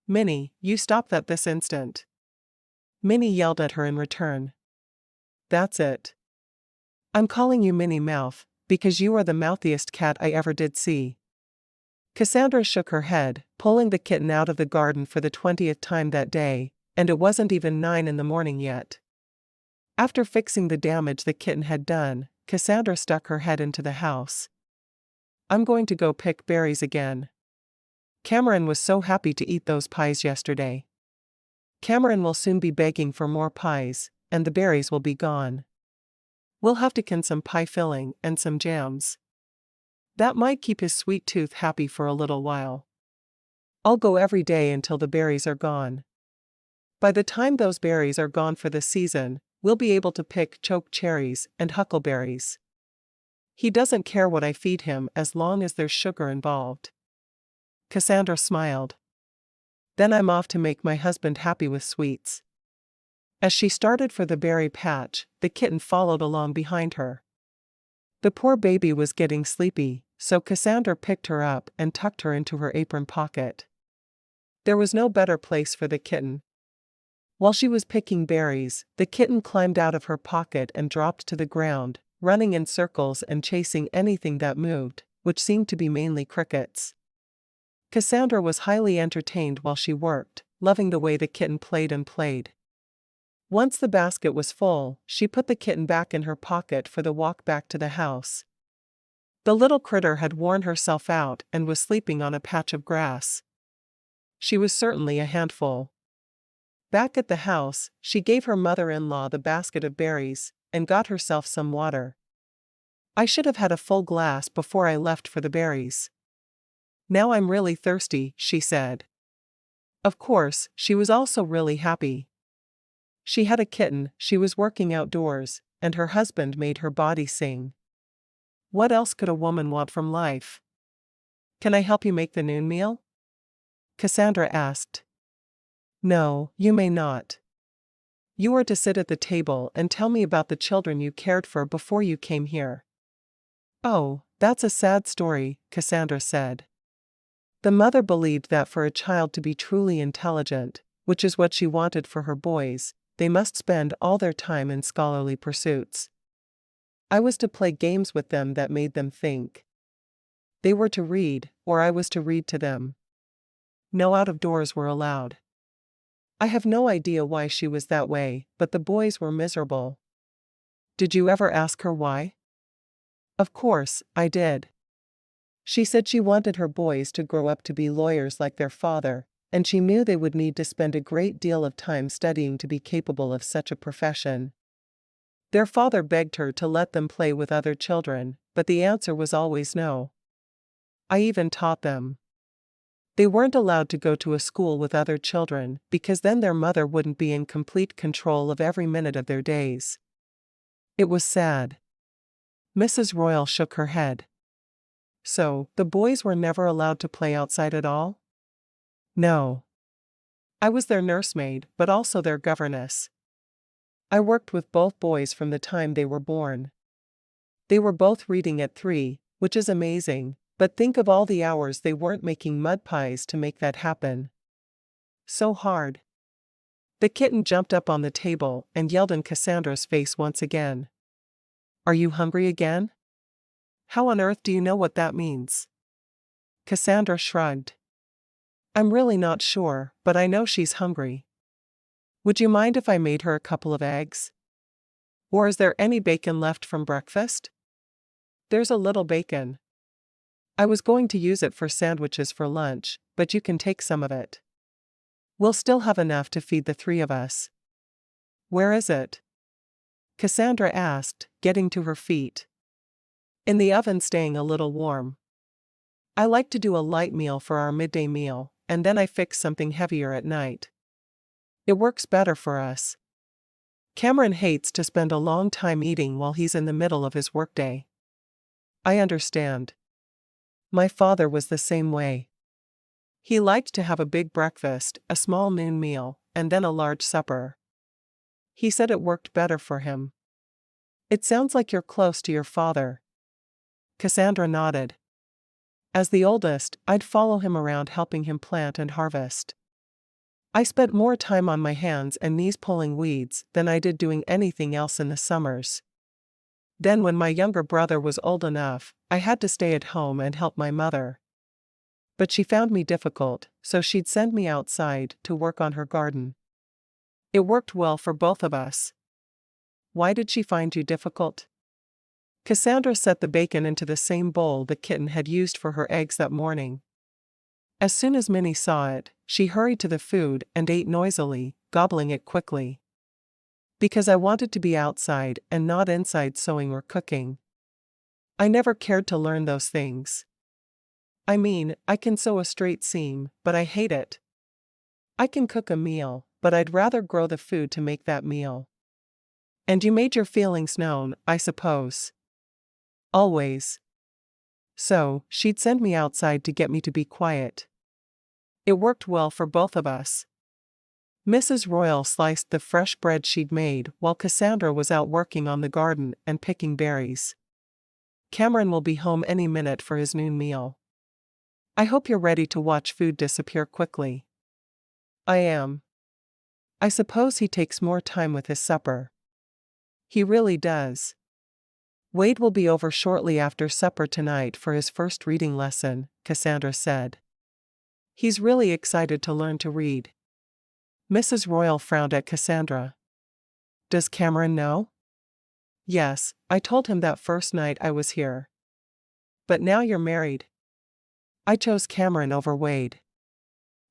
Speaker 1: Minnie, you stop that this instant. Minnie yelled at her in return. That's it. I'm calling you Minnie Mouth, because you are the mouthiest cat I ever did see. Cassandra shook her head, pulling the kitten out of the garden for the 20th time that day, and it wasn't even 9 in the morning yet. After fixing the damage the kitten had done, Cassandra stuck her head into the house. I'm going to go pick berries again. Cameron was so happy to eat those pies yesterday. Cameron will soon be begging for more pies, and the berries will be gone. We'll have to can some pie filling and some jams. That might keep his sweet tooth happy for a little while. I'll go every day until the berries are gone. By the time those berries are gone for the season, we'll be able to pick choke cherries and huckleberries. He doesn't care what I feed him as long as there's sugar involved. Cassandra smiled. Then I'm off to make my husband happy with sweets. As she started for the berry patch, the kitten followed along behind her. The poor baby was getting sleepy, so Cassandra picked her up and tucked her into her apron pocket. There was no better place for the kitten. While she was picking berries, the kitten climbed out of her pocket and dropped to the ground, running in circles and chasing anything that moved, which seemed to be mainly crickets. Cassandra was highly entertained while she worked, loving the way the kitten played and played. Once the basket was full, she put the kitten back in her pocket for the walk back to the house. The little critter had worn herself out and was sleeping on a patch of grass. She was certainly a handful. Back at the house, she gave her mother-in-law the basket of berries and got herself some water. I should have had a full glass before I left for the berries. Now I'm really thirsty, she said. Of course, she was also really happy. She had a kitten, she was working outdoors, and her husband made her body sing. What else could a woman want from life? Can I help you make the noon meal? Cassandra asked. No, you may not. You are to sit at the table and tell me about the children you cared for before you came here. Oh, that's a sad story, Cassandra said. The mother believed that for a child to be truly intelligent, which is what she wanted for her boys, they must spend all their time in scholarly pursuits. I was to play games with them that made them think. They were to read, or I was to read to them. No out of doors were allowed. I have no idea why she was that way, but the boys were miserable. Did you ever ask her why? Of course, I did. She said she wanted her boys to grow up to be lawyers like their father, and she knew they would need to spend a great deal of time studying to be capable of such a profession. Their father begged her to let them play with other children, but the answer was always no. I even taught them. They weren't allowed to go to a school with other children, because then their mother wouldn't be in complete control of every minute of their days. It was sad. Mrs. Royal shook her head. So, the boys were never allowed to play outside at all? No. I was their nursemaid, but also their governess. I worked with both boys from the time they were born. They were both reading at 3, which is amazing, but think of all the hours they weren't making mud pies to make that happen. So hard. The kitten jumped up on the table and yelled in Cassandra's face once again. Are you hungry again? How on earth do you know what that means? Cassandra shrugged. I'm really not sure, but I know she's hungry. Would you mind if I made her a couple of eggs? Or is there any bacon left from breakfast? There's a little bacon. I was going to use it for sandwiches for lunch, but you can take some of it. We'll still have enough to feed the 3 of us. Where is it? Cassandra asked, getting to her feet. In the oven, staying a little warm. I like to do a light meal for our midday meal, and then I fix something heavier at night. It works better for us. Cameron hates to spend a long time eating while he's in the middle of his workday. I understand. My father was the same way. He liked to have a big breakfast, a small noon meal, and then a large supper. He said it worked better for him. It sounds like you're close to your father. Cassandra nodded. As the oldest, I'd follow him around helping him plant and harvest. I spent more time on my hands and knees pulling weeds than I did doing anything else in the summers. Then when my younger brother was old enough, I had to stay at home and help my mother. But she found me difficult, so she'd send me outside to work on her garden. It worked well for both of us. Why did she find you difficult? Cassandra set the bacon into the same bowl the kitten had used for her eggs that morning. As soon as Minnie saw it, she hurried to the food and ate noisily, gobbling it quickly. Because I wanted to be outside and not inside sewing or cooking. I never cared to learn those things. I mean, I can sew a straight seam, but I hate it. I can cook a meal, but I'd rather grow the food to make that meal. And you made your feelings known, I suppose. Always. So, she'd send me outside to get me to be quiet. It worked well for both of us. Mrs. Royal sliced the fresh bread she'd made while Cassandra was out working on the garden and picking berries. Cameron will be home any minute for his noon meal. I hope you're ready to watch food disappear quickly. I am. I suppose he takes more time with his supper. He really does. Wade will be over shortly after supper tonight for his first reading lesson, Cassandra said. He's really excited to learn to read. Mrs. Royal frowned at Cassandra. Does Cameron know? Yes, I told him that first night I was here. But now you're married. I chose Cameron over Wade.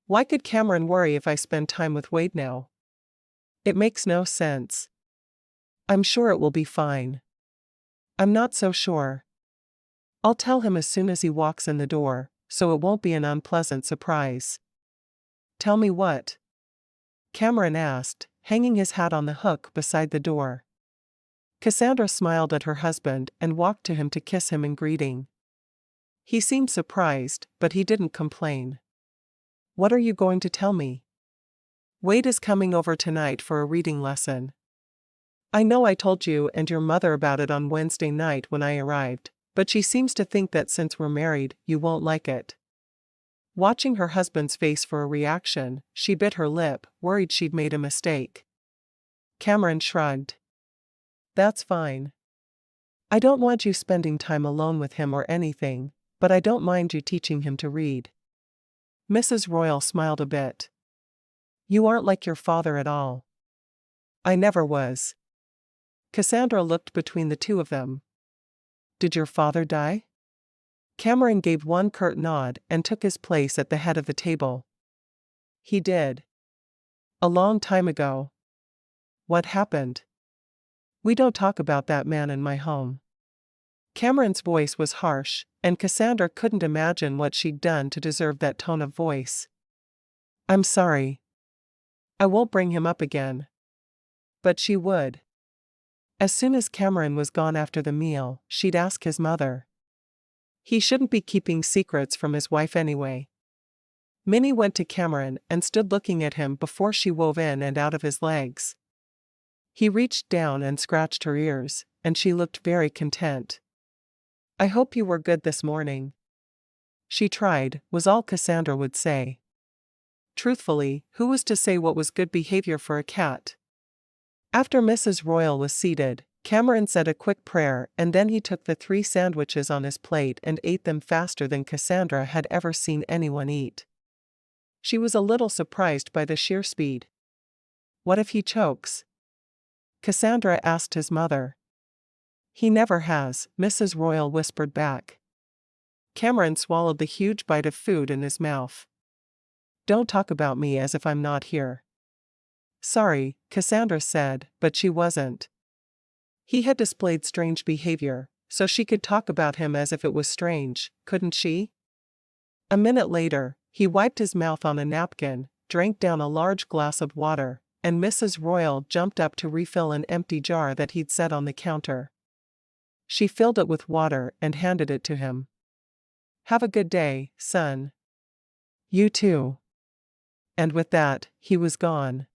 Speaker 1: Why could Cameron worry if I spend time with Wade now? It makes no sense. I'm sure it will be fine. I'm not so sure. I'll tell him as soon as he walks in the door, so it won't be an unpleasant surprise. Tell me what? Cameron asked, hanging his hat on the hook beside the door. Cassandra smiled at her husband and walked to him to kiss him in greeting. He seemed surprised, but he didn't complain. "What are you going to tell me?" "Wade is coming over tonight for a reading lesson. I know I told you and your mother about it on Wednesday night when I arrived, but she seems to think that since we're married, you won't like it." Watching her husband's face for a reaction, she bit her lip, worried she'd made a mistake. Cameron shrugged. "That's fine. I don't want you spending time alone with him or anything, but I don't mind you teaching him to read." Mrs. Royal smiled a bit. "You aren't like your father at all." "I never was." Cassandra looked between the two of them. "Did your father die?" Cameron gave one curt nod and took his place at the head of the table. "He did. A long time ago." "What happened?" "We don't talk about that man in my home." Cameron's voice was harsh, and Cassandra couldn't imagine what she'd done to deserve that tone of voice. "I'm sorry. I won't bring him up again." But she would. As soon as Cameron was gone after the meal, she'd ask his mother. He shouldn't be keeping secrets from his wife anyway. Minnie went to Cameron and stood looking at him before she wove in and out of his legs. He reached down and scratched her ears, and she looked very content. "I hope you were good this morning." She tried, was all Cassandra would say. Truthfully, who was to say what was good behavior for a cat? After Mrs. Royal was seated, Cameron said a quick prayer and then he took the 3 sandwiches on his plate and ate them faster than Cassandra had ever seen anyone eat. She was a little surprised by the sheer speed. "What if he chokes?" Cassandra asked his mother. "He never has," Mrs. Royal whispered back. Cameron swallowed the huge bite of food in his mouth. "Don't talk about me as if I'm not here." "Sorry," Cassandra said, but she wasn't. He had displayed strange behavior, so she could talk about him as if it was strange, couldn't she? A minute later, he wiped his mouth on a napkin, drank down a large glass of water, and Mrs. Royal jumped up to refill an empty jar that he'd set on the counter. She filled it with water and handed it to him. "Have a good day, son." "You too." And with that, he was gone.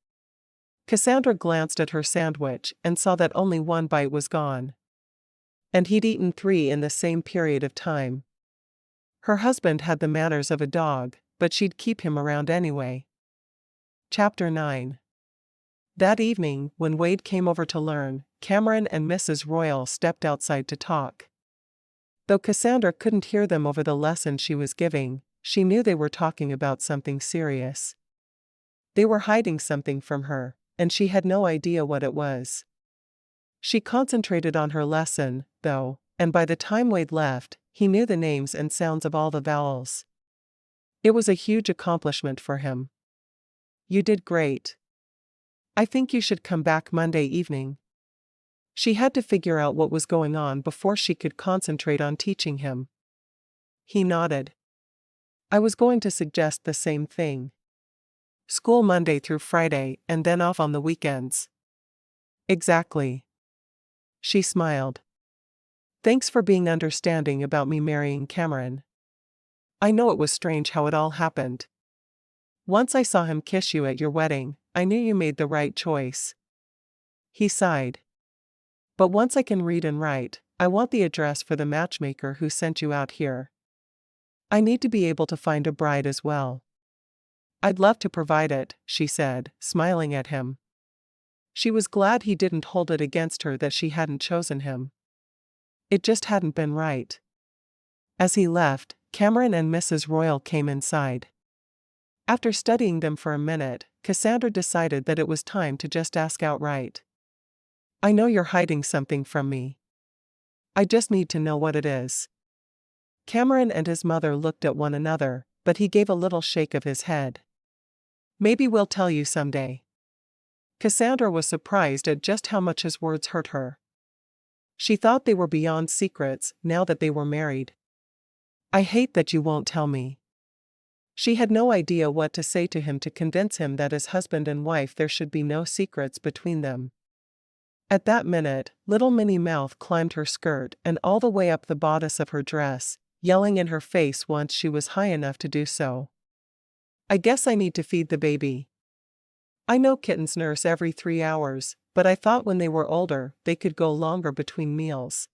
Speaker 1: Cassandra glanced at her sandwich and saw that only 1 bite was gone. And he'd eaten 3 in the same period of time. Her husband had the manners of a dog, but she'd keep him around anyway. Chapter 9. That evening, when Wade came over to learn, Cameron and Mrs. Royal stepped outside to talk. Though Cassandra couldn't hear them over the lesson she was giving, she knew they were talking about something serious. They were hiding something from her, and she had no idea what it was. She concentrated on her lesson, though, and by the time Wade left, he knew the names and sounds of all the vowels. It was a huge accomplishment for him. "You did great. I think you should come back Monday evening." She had to figure out what was going on before she could concentrate on teaching him. He nodded. "I was going to suggest the same thing. School Monday through Friday and then off on the weekends." "Exactly." She smiled. "Thanks for being understanding about me marrying Cameron. I know it was strange how it all happened. Once I saw him kiss you at your wedding, I knew you made the right choice." He sighed. "But once I can read and write, I want the address for the matchmaker who sent you out here. I need to be able to find a bride as well." "I'd love to provide it," she said, smiling at him. She was glad he didn't hold it against her that she hadn't chosen him. It just hadn't been right. As he left, Cameron and Mrs. Royal came inside. After studying them for a minute, Cassandra decided that it was time to just ask outright. "I know you're hiding something from me. I just need to know what it is." Cameron and his mother looked at one another, but he gave a little shake of his head. "Maybe we'll tell you someday." Cassandra was surprised at just how much his words hurt her. She thought they were beyond secrets now that they were married. "I hate that you won't tell me." She had no idea what to say to him to convince him that as husband and wife there should be no secrets between them. At that minute, little Minnie Mouth climbed her skirt and all the way up the bodice of her dress, yelling in her face once she was high enough to do so. "I guess I need to feed the baby. I know kittens nurse every 3 hours, but I thought when they were older, they could go longer between meals."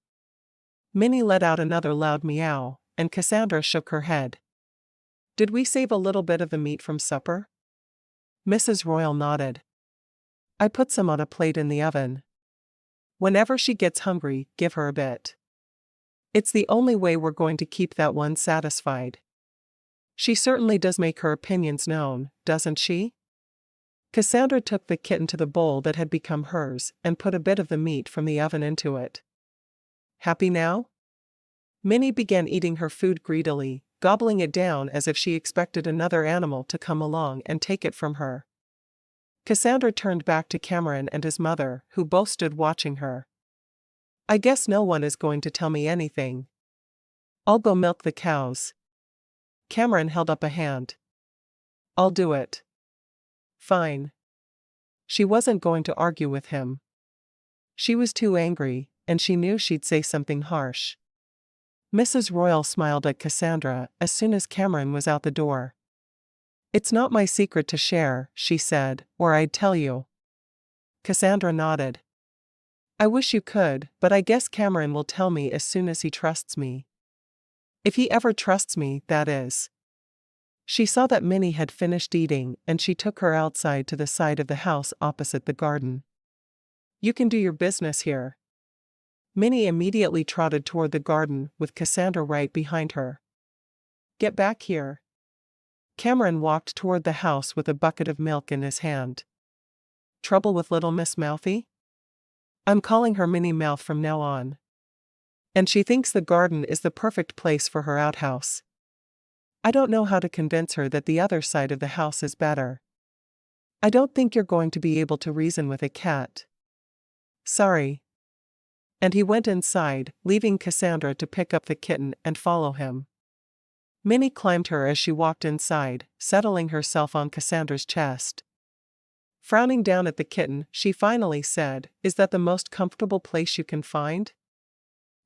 Speaker 1: Minnie let out another loud meow, and Cassandra shook her head. "Did we save a little bit of the meat from supper?" Mrs. Royal nodded. "I put some on a plate in the oven. Whenever she gets hungry, give her a bit. It's the only way we're going to keep that one satisfied. She certainly does make her opinions known, doesn't she?" Cassandra took the kitten to the bowl that had become hers and put a bit of the meat from the oven into it. "Happy now?" Minnie began eating her food greedily, gobbling it down as if she expected another animal to come along and take it from her. Cassandra turned back to Cameron and his mother, who both stood watching her. "I guess no one is going to tell me anything. I'll go milk the cows." Cameron held up a hand. "I'll do it." "Fine." She wasn't going to argue with him. She was too angry, and she knew she'd say something harsh. Mrs. Royal smiled at Cassandra as soon as Cameron was out the door. "It's not my secret to share," she said, "or I'd tell you." Cassandra nodded. "I wish you could, but I guess Cameron will tell me as soon as he trusts me. If he ever trusts me, that is." She saw that Minnie had finished eating and she took her outside to the side of the house opposite the garden. "You can do your business here." Minnie immediately trotted toward the garden with Cassandra right behind her. "Get back here." Cameron walked toward the house with a bucket of milk in his hand. "Trouble with little Miss Mouthy?" "I'm calling her Minnie Mouth from now on. And she thinks the garden is the perfect place for her outhouse. I don't know how to convince her that the other side of the house is better. I don't think you're going to be able to reason with a cat. Sorry." And he went inside, leaving Cassandra to pick up the kitten and follow him. Minnie climbed her as she walked inside, settling herself on Cassandra's chest. Frowning down at the kitten, she finally said, "Is that the most comfortable place you can find?"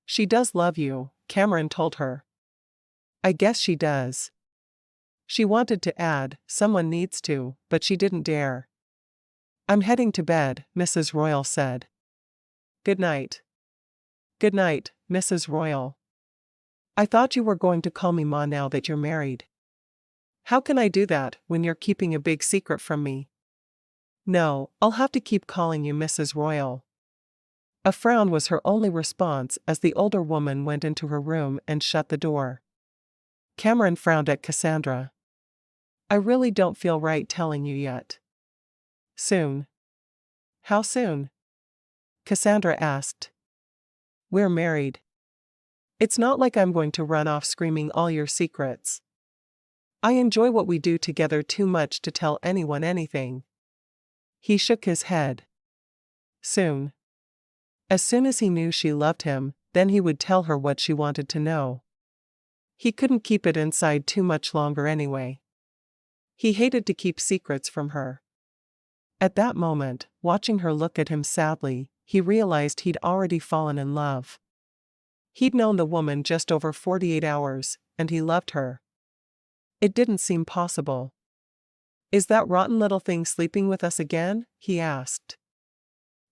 Speaker 1: "She does love you," Cameron told her. "I guess she does." She wanted to add, "Someone needs to," but she didn't dare. "I'm heading to bed," Mrs. Royal said. "Good night." "Good night, Mrs. Royal. I thought you were going to call me Ma now that you're married." "How can I do that when you're keeping a big secret from me?" "No, I'll have to keep calling you Mrs. Royal." A frown was her only response as the older woman went into her room and shut the door. Cameron frowned at Cassandra. "I really don't feel right telling you yet." "Soon." "How soon?" Cassandra asked. "We're married. It's not like I'm going to run off screaming all your secrets. I enjoy what we do together too much to tell anyone anything." He shook his head. "Soon. As soon as he knew she loved him, then he would tell her what she wanted to know. He couldn't keep it inside too much longer anyway. He hated to keep secrets from her." At that moment, watching her look at him sadly, he realized he'd already fallen in love. He'd known the woman just over 48 hours, and he loved her. It didn't seem possible. "Is that rotten little thing sleeping with us again?" he asked.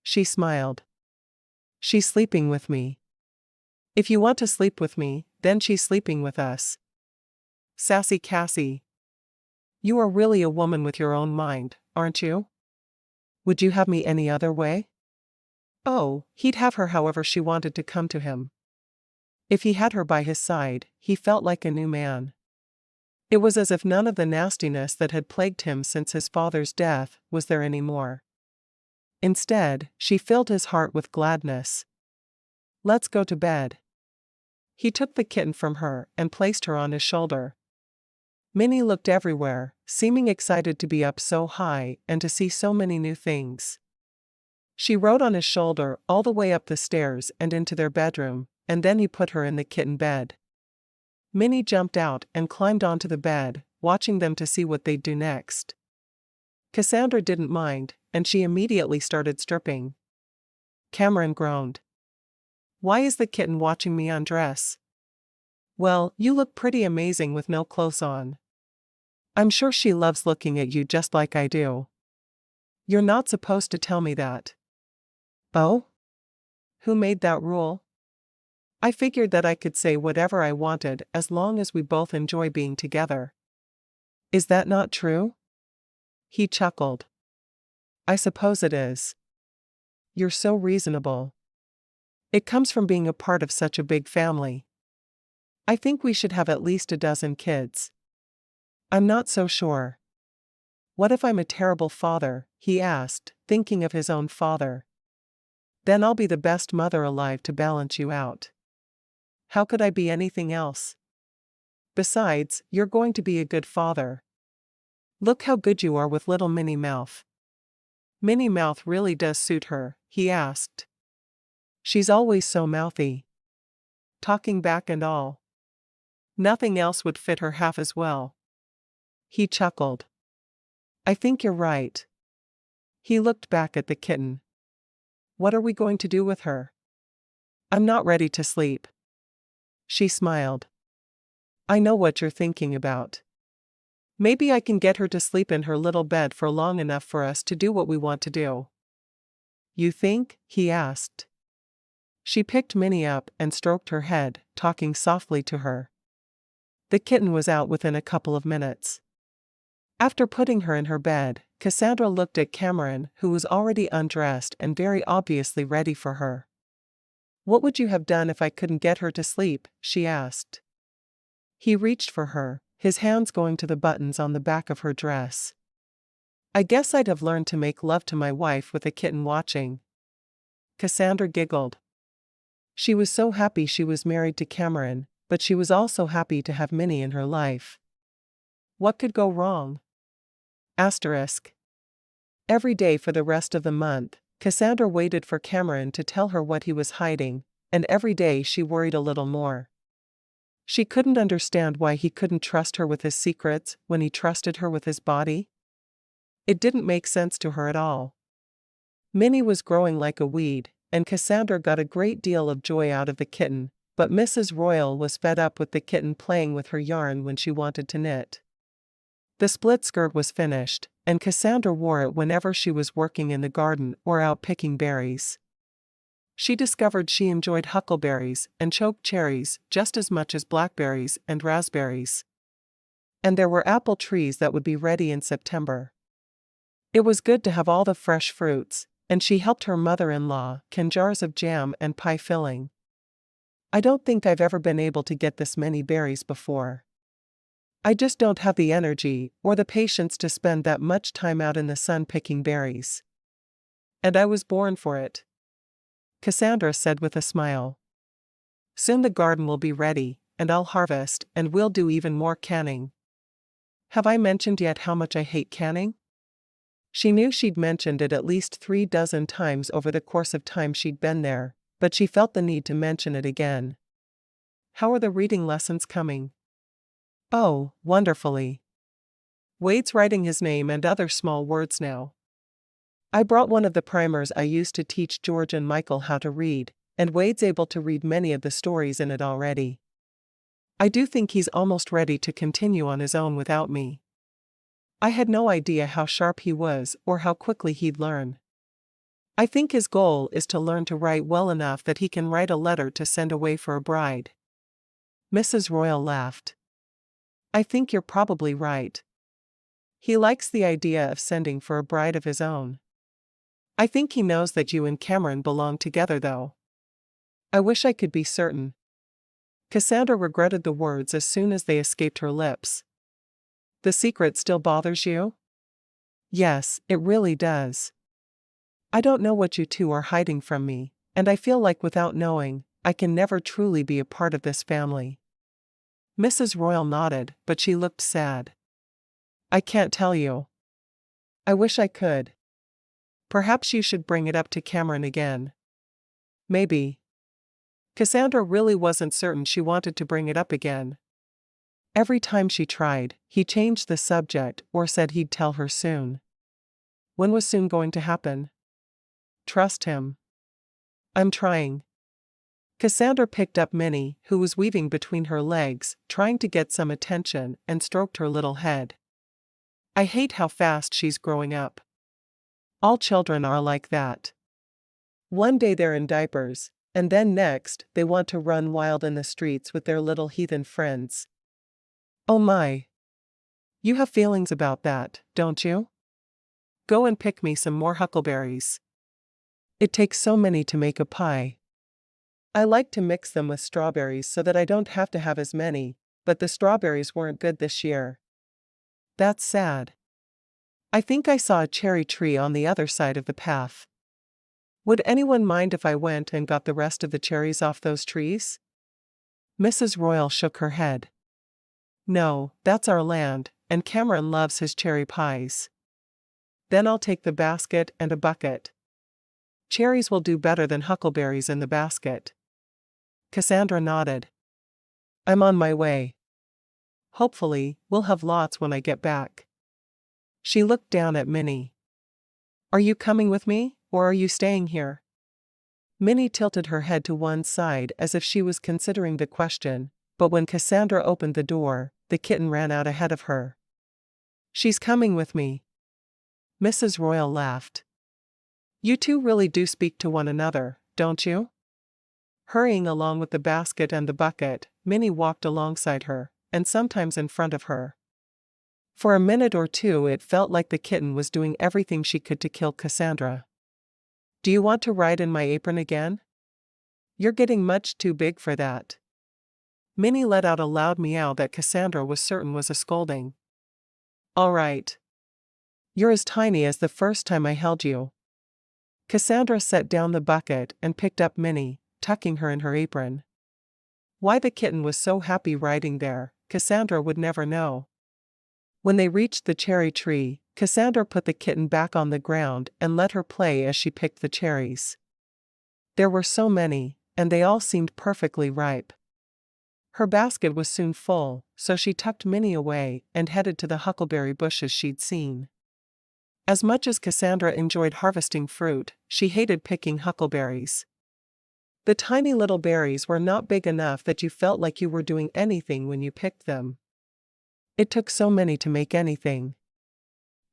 Speaker 1: She smiled. "She's sleeping with me. If you want to sleep with me, then she's sleeping with us." Sassy Cassie. "You are really a woman with your own mind, aren't you? Would you have me any other way?" Oh, he'd have her however she wanted to come to him. If he had her by his side, he felt like a new man. It was as if none of the nastiness that had plagued him since his father's death was there anymore. Instead, she filled his heart with gladness. "Let's go to bed." He took the kitten from her and placed her on his shoulder. Minnie looked everywhere, seeming excited to be up so high and to see so many new things. She rode on his shoulder all the way up the stairs and into their bedroom, and then he put her in the kitten bed. Minnie jumped out and climbed onto the bed, watching them to see what they'd do next. Cassandra didn't mind, and she immediately started stripping. Cameron groaned. "Why is the kitten watching me undress?" "Well, you look pretty amazing with no clothes on." "I'm sure she loves looking at you just like I do." "You're not supposed to tell me that." "Oh? Who made that rule?" "I figured that I could say whatever I wanted as long as we both enjoy being together." "Is that not true?" He chuckled. "I suppose it is. You're so reasonable. It comes from being a part of such a big family. I think we should have at least a dozen kids." "I'm not so sure." "What if I'm a terrible father?" he asked, thinking of his own father. "Then I'll be the best mother alive to balance you out." "How could I be anything else? Besides, you're going to be a good father. Look how good you are with little Minnie Mouth." "Minnie Mouth really does suit her?" he asked. "She's always so mouthy. Talking back and all. Nothing else would fit her half as well." He chuckled. "I think you're right." He looked back at the kitten. "What are we going to do with her?" "I'm not ready to sleep." She smiled. "I know what you're thinking about. Maybe I can get her to sleep in her little bed for long enough for us to do what we want to do." "You think?" he asked. She picked Minnie up and stroked her head, talking softly to her. The kitten was out within a couple of minutes. After putting her in her bed, Cassandra looked at Cameron, who was already undressed and very obviously ready for her. "What would you have done if I couldn't get her to sleep?" she asked. He reached for her, his hands going to the buttons on the back of her dress. "I guess I'd have learned to make love to my wife with a kitten watching." Cassandra giggled. She was so happy she was married to Cameron, but she was also happy to have Minnie in her life. What could go wrong? Asterisk. Every day for the rest of the month, Cassandra waited for Cameron to tell her what he was hiding, and every day she worried a little more. She couldn't understand why he couldn't trust her with his secrets when he trusted her with his body. It didn't make sense to her at all. Minnie was growing like a weed, and Cassandra got a great deal of joy out of the kitten, but Mrs. Royal was fed up with the kitten playing with her yarn when she wanted to knit. The split skirt was finished, and Cassandra wore it whenever she was working in the garden or out picking berries. She discovered she enjoyed huckleberries and choke cherries just as much as blackberries and raspberries. And there were apple trees that would be ready in September. It was good to have all the fresh fruits, and she helped her mother-in-law can jars of jam and pie filling. "I don't think I've ever been able to get this many berries before. I just don't have the energy or the patience to spend that much time out in the sun picking berries. And I was born for it," Cassandra said with a smile. "Soon the garden will be ready, and I'll harvest, and we'll do even more canning." "Have I mentioned yet how much I hate canning?" She knew she'd mentioned it at least 36 times over the course of time she'd been there, but she felt the need to mention it again. "How are the reading lessons coming?" "Oh, wonderfully. Wade's writing his name and other small words now. I brought one of the primers I used to teach George and Michael how to read, and Wade's able to read many of the stories in it already. I do think he's almost ready to continue on his own without me. I had no idea how sharp he was or how quickly he'd learn. I think his goal is to learn to write well enough that he can write a letter to send away for a bride." Mrs. Royal laughed. "I think you're probably right. He likes the idea of sending for a bride of his own. I think he knows that you and Cameron belong together though." "I wish I could be certain." Cassandra regretted the words as soon as they escaped her lips. "The secret still bothers you?" "Yes, it really does. I don't know what you two are hiding from me, and I feel like without knowing, I can never truly be a part of this family." Mrs. Royal nodded, but she looked sad. "I can't tell you. I wish I could. Perhaps you should bring it up to Cameron again." "Maybe." Cassandra really wasn't certain she wanted to bring it up again. Every time she tried, he changed the subject or said he'd tell her soon. When was soon going to happen? Trust him. I'm trying. Cassandra picked up Minnie, who was weaving between her legs, trying to get some attention, and stroked her little head. I hate how fast she's growing up. All children are like that. One day they're in diapers, and then next, they want to run wild in the streets with their little heathen friends. Oh my. You have feelings about that, don't you? Go and pick me some more huckleberries. It takes so many to make a pie. I like to mix them with strawberries so that I don't have to have as many, but the strawberries weren't good this year. That's sad. I think I saw a cherry tree on the other side of the path. Would anyone mind if I went and got the rest of the cherries off those trees? Mrs. Royal shook her head. No, that's our land, and Cameron loves his cherry pies. Then I'll take the basket and a bucket. Cherries will do better than huckleberries in the basket. Cassandra nodded. I'm on my way. Hopefully, we'll have lots when I get back. She looked down at Minnie. Are you coming with me, or are you staying here? Minnie tilted her head to one side as if she was considering the question, but when Cassandra opened the door, the kitten ran out ahead of her. She's coming with me. Mrs. Royal laughed. You two really do speak to one another, don't you? Hurrying along with the basket and the bucket, Minnie walked alongside her, and sometimes in front of her. For a minute or two it felt like the kitten was doing everything she could to kill Cassandra. Do you want to ride in my apron again? You're getting much too big for that. Minnie let out a loud meow that Cassandra was certain was a scolding. All right. You're as tiny as the first time I held you. Cassandra set down the bucket and picked up Minnie, tucking her in her apron. Why the kitten was so happy riding there, Cassandra would never know. When they reached the cherry tree, Cassandra put the kitten back on the ground and let her play as she picked the cherries. There were so many, and they all seemed perfectly ripe. Her basket was soon full, so she tucked Minnie away and headed to the huckleberry bushes she'd seen. As much as Cassandra enjoyed harvesting fruit, she hated picking huckleberries. The tiny little berries were not big enough that you felt like you were doing anything when you picked them. It took so many to make anything.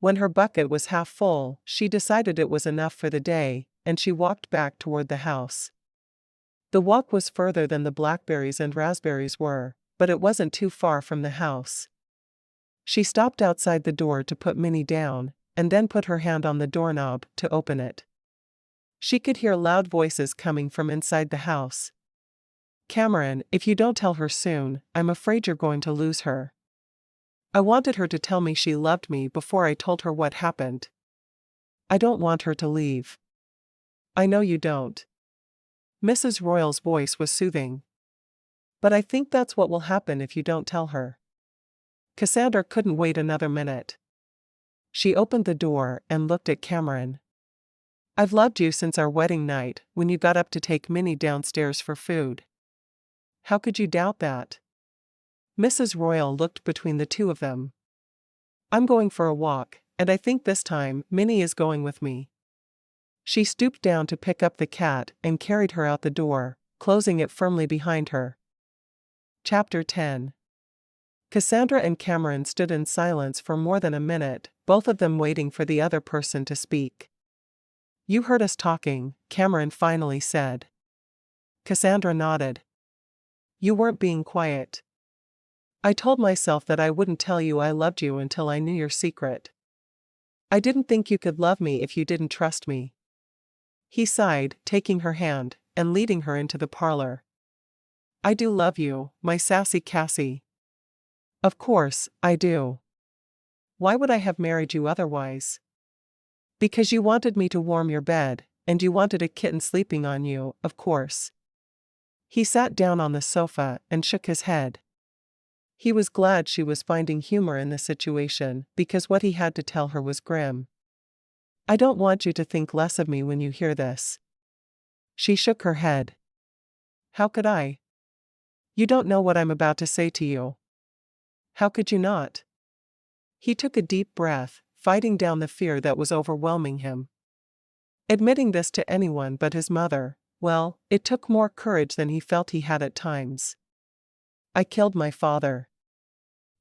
Speaker 1: When her bucket was half full, she decided it was enough for the day, and she walked back toward the house. The walk was further than the blackberries and raspberries were, but it wasn't too far from the house. She stopped outside the door to put Minnie down, and then put her hand on the doorknob to open it. She could hear loud voices coming from inside the house. Cameron, if you don't tell her soon, I'm afraid you're going to lose her. I wanted her to tell me she loved me before I told her what happened. I don't want her to leave. I know you don't. Mrs. Royal's voice was soothing. But I think that's what will happen if you don't tell her. Cassandra couldn't wait another minute. She opened the door and looked at Cameron. I've loved you since our wedding night, when you got up to take Minnie downstairs for food. How could you doubt that? Mrs. Royal looked between the two of them. I'm going for a walk, and I think this time Minnie is going with me. She stooped down to pick up the cat and carried her out the door, closing it firmly behind her. Chapter 10. Cassandra and Cameron stood in silence for more than a minute, both of them waiting for the other person to speak. You heard us talking, Cameron finally said. Cassandra nodded. You weren't being quiet. I told myself that I wouldn't tell you I loved you until I knew your secret. I didn't think you could love me if you didn't trust me. He sighed, taking her hand, and leading her into the parlor. I do love you, my sassy Cassie. Of course, I do. Why would I have married you otherwise? Because you wanted me to warm your bed, and you wanted a kitten sleeping on you, of course. He sat down on the sofa and shook his head. He was glad she was finding humor in the situation, because what he had to tell her was grim. I don't want you to think less of me when you hear this. She shook her head. How could I? You don't know what I'm about to say to you. How could you not? He took a deep breath, fighting down the fear that was overwhelming him. Admitting this to anyone but his mother, well, it took more courage than he felt he had at times. I killed my father.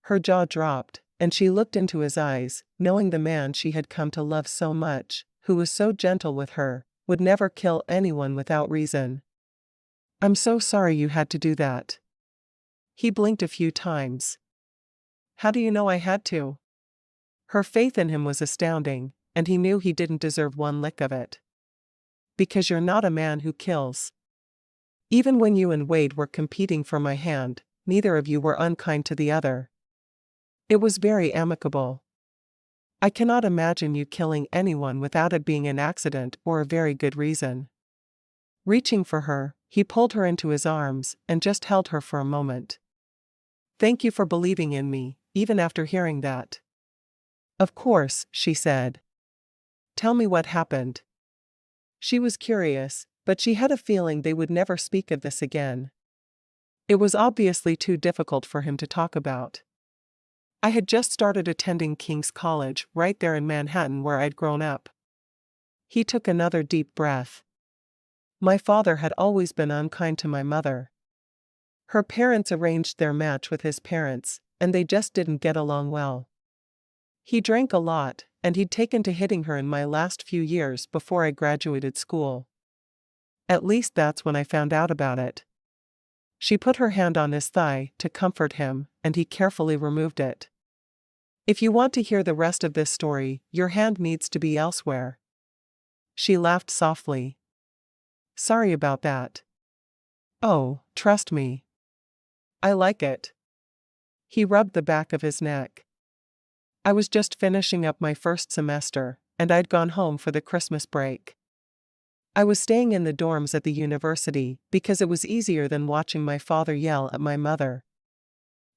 Speaker 1: Her jaw dropped, and she looked into his eyes, knowing the man she had come to love so much, who was so gentle with her, would never kill anyone without reason. I'm so sorry you had to do that. He blinked a few times. How do you know I had to? Her faith in him was astounding, and he knew he didn't deserve one lick of it. Because you're not a man who kills. Even when you and Wade were competing for my hand, neither of you were unkind to the other. It was very amicable. I cannot imagine you killing anyone without it being an accident or a very good reason. Reaching for her, he pulled her into his arms and just held her for a moment. Thank you for believing in me, even after hearing that. Of course, she said. Tell me what happened. She was curious, but she had a feeling they would never speak of this again. It was obviously too difficult for him to talk about. I had just started attending King's College right there in Manhattan where I'd grown up. He took another deep breath. My father had always been unkind to my mother. Her parents arranged their match with his parents, and they just didn't get along well. He drank a lot, and he'd taken to hitting her in my last few years before I graduated school. At least that's when I found out about it. She put her hand on his thigh to comfort him, and he carefully removed it. If you want to hear the rest of this story, your hand needs to be elsewhere. She laughed softly. Sorry about that. Oh, trust me. I like it. He rubbed the back of his neck. I was just finishing up my first semester, and I'd gone home for the Christmas break. I was staying in the dorms at the university because it was easier than watching my father yell at my mother.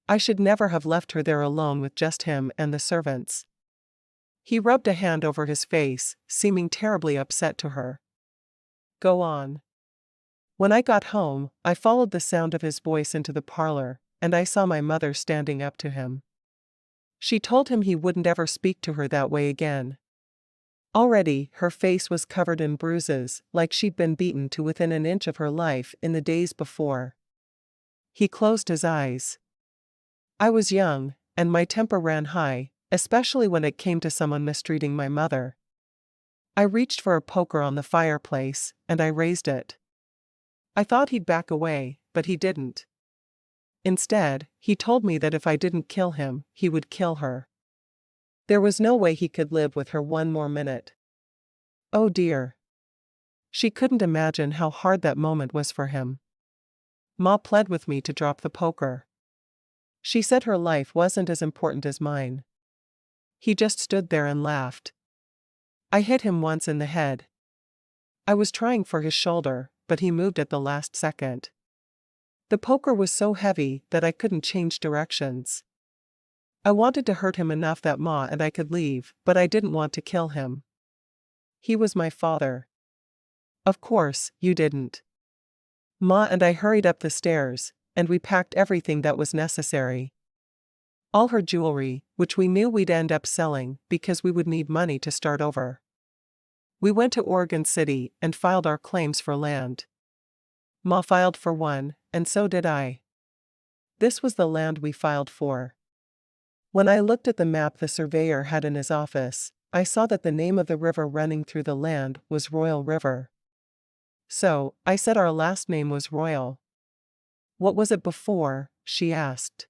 Speaker 1: I should never have left her there alone with just him and the servants. He rubbed a hand over his face, seeming terribly upset to her. Go on. When I got home, I followed the sound of his voice into the parlor, and I saw my mother standing up to him. She told him he wouldn't ever speak to her that way again. Already, her face was covered in bruises, like she'd been beaten to within an inch of her life in the days before. He closed his eyes. I was young, and my temper ran high, especially when it came to someone mistreating my mother. I reached for a poker on the fireplace, and I raised it. I thought he'd back away, but he didn't. Instead, he told me that if I didn't kill him, he would kill her. There was no way he could live with her one more minute. Oh dear. She couldn't imagine how hard that moment was for him. Ma pled with me to drop the poker. She said her life wasn't as important as mine. He just stood there and laughed. I hit him once in the head. I was trying for his shoulder, but he moved at the last second. The poker was so heavy that I couldn't change directions. I wanted to hurt him enough that Ma and I could leave, but I didn't want to kill him. He was my father. Of course, you didn't. Ma and I hurried up the stairs, and we packed everything that was necessary. All her jewelry, which we knew we'd end up selling because we would need money to start over. We went to Oregon City and filed our claims for land. Ma filed for one, and so did I. This was the land we filed for. When I looked at the map the surveyor had in his office, I saw that the name of the river running through the land was Royal River. So, I said our last name was Royal. What was it before? She asked.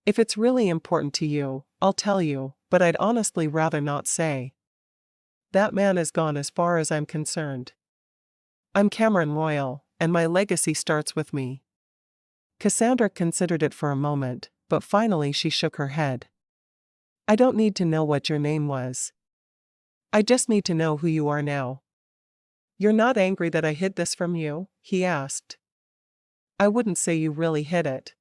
Speaker 1: If it's really important to you, I'll tell you, but I'd honestly rather not say. That man is gone as far as I'm concerned. I'm Cameron Royal, and my legacy starts with me. Cassandra considered it for a moment, but finally she shook her head. I don't need to know what your name was. I just need to know who you are now. You're not angry that I hid this from you? He asked. I wouldn't say you really hid it.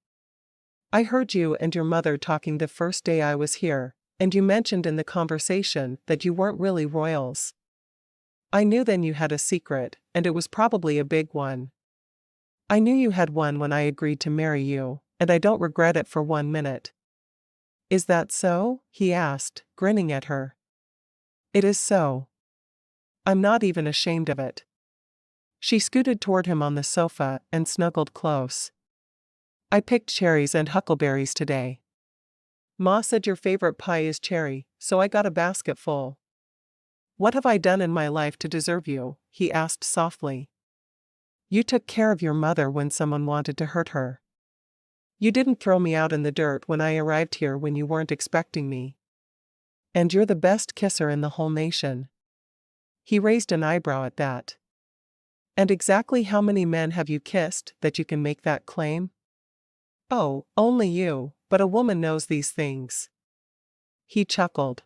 Speaker 1: I heard you and your mother talking the first day I was here, and you mentioned in the conversation that you weren't really royals. I knew then you had a secret, and it was probably a big one. I knew you had one when I agreed to marry you, and I don't regret it for 1 minute. Is that so? He asked, grinning at her. It is so. I'm not even ashamed of it. She scooted toward him on the sofa and snuggled close. I picked cherries and huckleberries today. Ma said your favorite pie is cherry, so I got a basket full. What have I done in my life to deserve you? He asked softly. You took care of your mother when someone wanted to hurt her. You didn't throw me out in the dirt when I arrived here when you weren't expecting me. And you're the best kisser in the whole nation. He raised an eyebrow at that. And exactly how many men have you kissed that you can make that claim? Oh, only you, but a woman knows these things. He chuckled.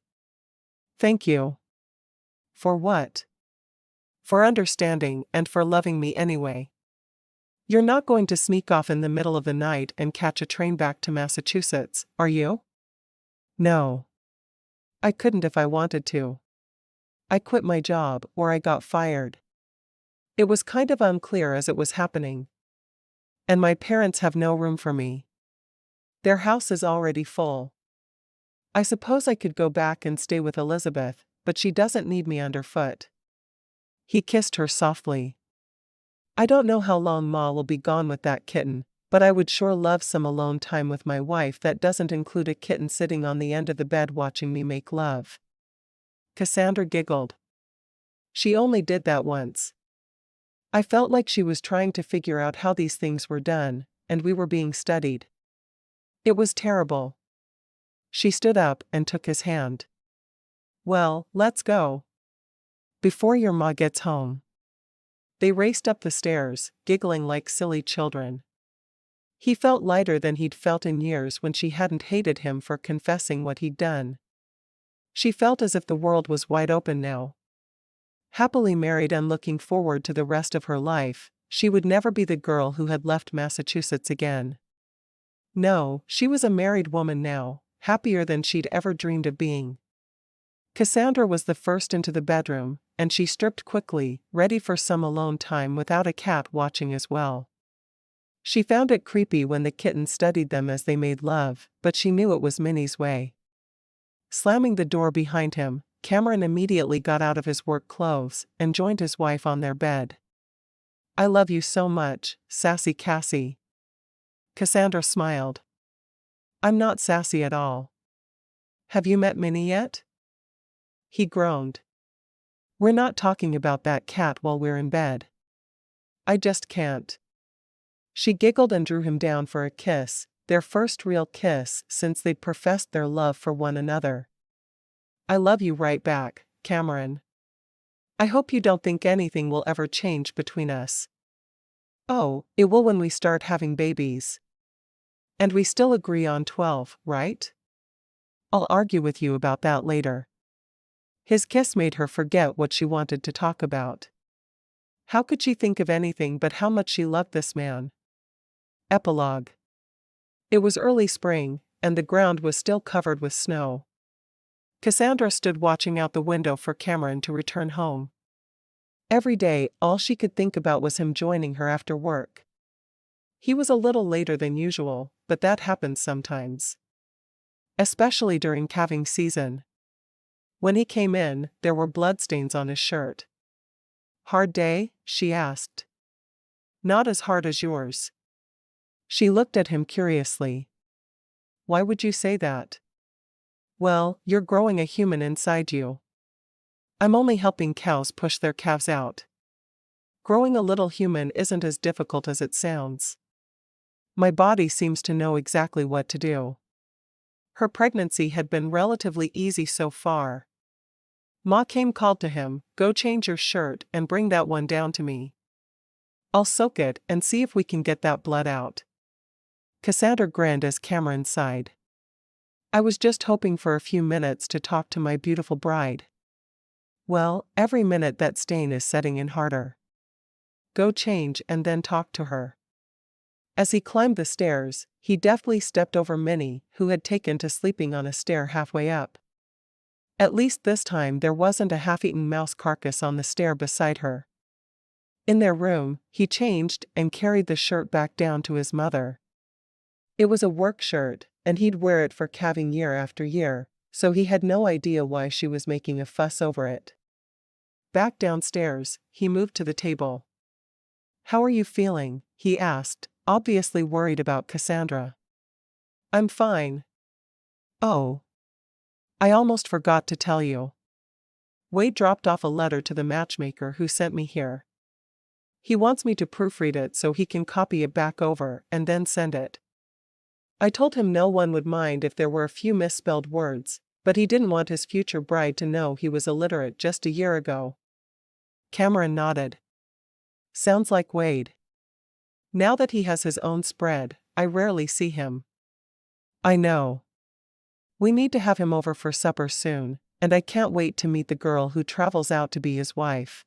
Speaker 1: Thank you. For what? For understanding and for loving me anyway. You're not going to sneak off in the middle of the night and catch a train back to Massachusetts, are you? No. I couldn't if I wanted to. I quit my job or I got fired. It was kind of unclear as it was happening. And my parents have no room for me. Their house is already full. I suppose I could go back and stay with Elizabeth, but she doesn't need me underfoot. He kissed her softly. I don't know how long Ma will be gone with that kitten, but I would sure love some alone time with my wife that doesn't include a kitten sitting on the end of the bed watching me make love. Cassandra giggled. She only did that once. I felt like she was trying to figure out how these things were done, and we were being studied. It was terrible. She stood up and took his hand. Well, let's go. Before your ma gets home. They raced up the stairs, giggling like silly children. He felt lighter than he'd felt in years when she hadn't hated him for confessing what he'd done. She felt as if the world was wide open now. Happily married and looking forward to the rest of her life, she would never be the girl who had left Massachusetts again. No, she was a married woman now, happier than she'd ever dreamed of being. Cassandra was the first into the bedroom, and she stripped quickly, ready for some alone time without a cat watching as well. She found it creepy when the kitten studied them as they made love, but she knew it was Minnie's way. Slamming the door behind him, Cameron immediately got out of his work clothes and joined his wife on their bed. I love you so much, sassy Cassie. Cassandra smiled. I'm not sassy at all. Have you met Minnie yet? He groaned. We're not talking about that cat while we're in bed. I just can't. She giggled and drew him down for a kiss, their first real kiss since they'd professed their love for one another. I love you right back, Cameron. I hope you don't think anything will ever change between us. Oh, it will when we start having babies. And we still agree on 12, right? I'll argue with you about that later. His kiss made her forget what she wanted to talk about. How could she think of anything but how much she loved this man? Epilogue. It was early spring, and the ground was still covered with snow. Cassandra stood watching out the window for Cameron to return home. Every day, all she could think about was him joining her after work. He was a little later than usual, but that happens sometimes. Especially during calving season. When he came in, there were bloodstains on his shirt. Hard day? She asked. Not as hard as yours. She looked at him curiously. Why would you say that? Well, you're growing a human inside you. I'm only helping cows push their calves out. Growing a little human isn't as difficult as it sounds. My body seems to know exactly what to do. Her pregnancy had been relatively easy so far. Ma called to him, go change your shirt and bring that one down to me. I'll soak it and see if we can get that blood out. Cassandra grinned as Cameron sighed. I was just hoping for a few minutes to talk to my beautiful bride. Well, every minute that stain is setting in harder. Go change and then talk to her. As he climbed the stairs, he deftly stepped over Minnie, who had taken to sleeping on a stair halfway up. At least this time there wasn't a half-eaten mouse carcass on the stair beside her. In their room, he changed and carried the shirt back down to his mother. It was a work shirt, and he'd wear it for calving year after year, so he had no idea why she was making a fuss over it. Back downstairs, he moved to the table. "How are you feeling?" he asked, obviously worried about Cassandra. "I'm fine." "Oh. I almost forgot to tell you. Wade dropped off a letter to the matchmaker who sent me here. He wants me to proofread it so he can copy it back over and then send it. I told him no one would mind if there were a few misspelled words, but he didn't want his future bride to know he was illiterate just a year ago." Cameron nodded. "Sounds like Wade. Now that he has his own spread, I rarely see him." "I know. We need to have him over for supper soon, and I can't wait to meet the girl who travels out to be his wife."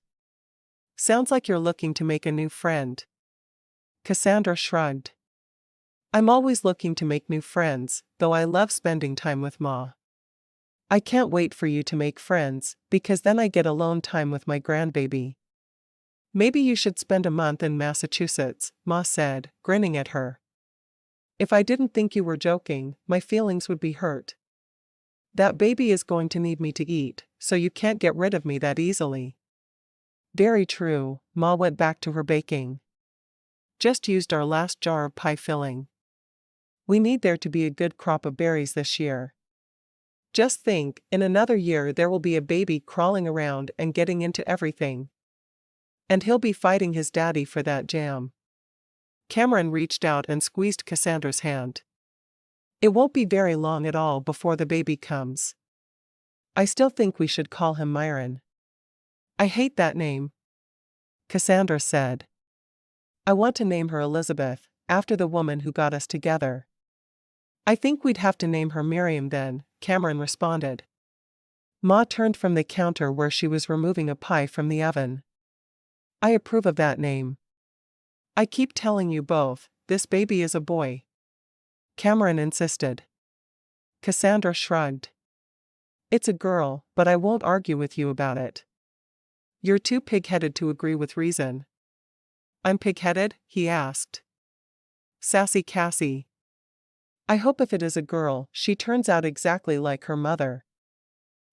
Speaker 1: "Sounds like you're looking to make a new friend." Cassandra shrugged. "I'm always looking to make new friends, though I love spending time with Ma. I can't wait for you to make friends, because then I get alone time with my grandbaby." "Maybe you should spend a month in Massachusetts," Ma said, grinning at her. "If I didn't think you were joking, my feelings would be hurt. That baby is going to need me to eat, so you can't get rid of me that easily." "Very true." Ma went back to her baking. "Just used our last jar of pie filling. We need there to be a good crop of berries this year. Just think, in another year there will be a baby crawling around and getting into everything. And he'll be fighting his daddy for that jam." Cameron reached out and squeezed Cassandra's hand. "It won't be very long at all before the baby comes. I still think we should call him Myron." "I hate that name," Cassandra said. "I want to name her Elizabeth, after the woman who got us together." "I think we'd have to name her Miriam then," Cameron responded. Ma turned from the counter where she was removing a pie from the oven. "I approve of that name. I keep telling you both, this baby is a boy," Cameron insisted. Cassandra shrugged. "It's a girl, but I won't argue with you about it. You're too pig-headed to agree with reason." "I'm pig-headed?" he asked. Sassy Cassie. "I hope if it is a girl, she turns out exactly like her mother."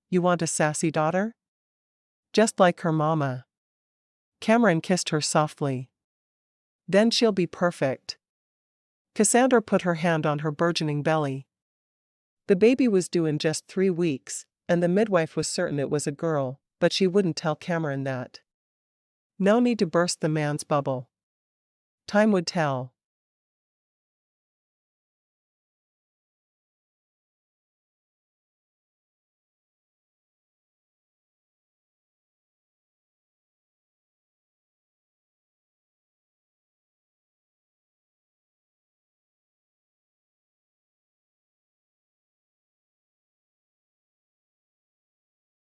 Speaker 1: "You want a sassy daughter?" "Just like her mama." Cameron kissed her softly. "Then she'll be perfect." Cassandra put her hand on her burgeoning belly. The baby was due in just 3 weeks, and the midwife was certain it was a girl, but she wouldn't tell Cameron that. No need to burst the man's bubble. Time would tell.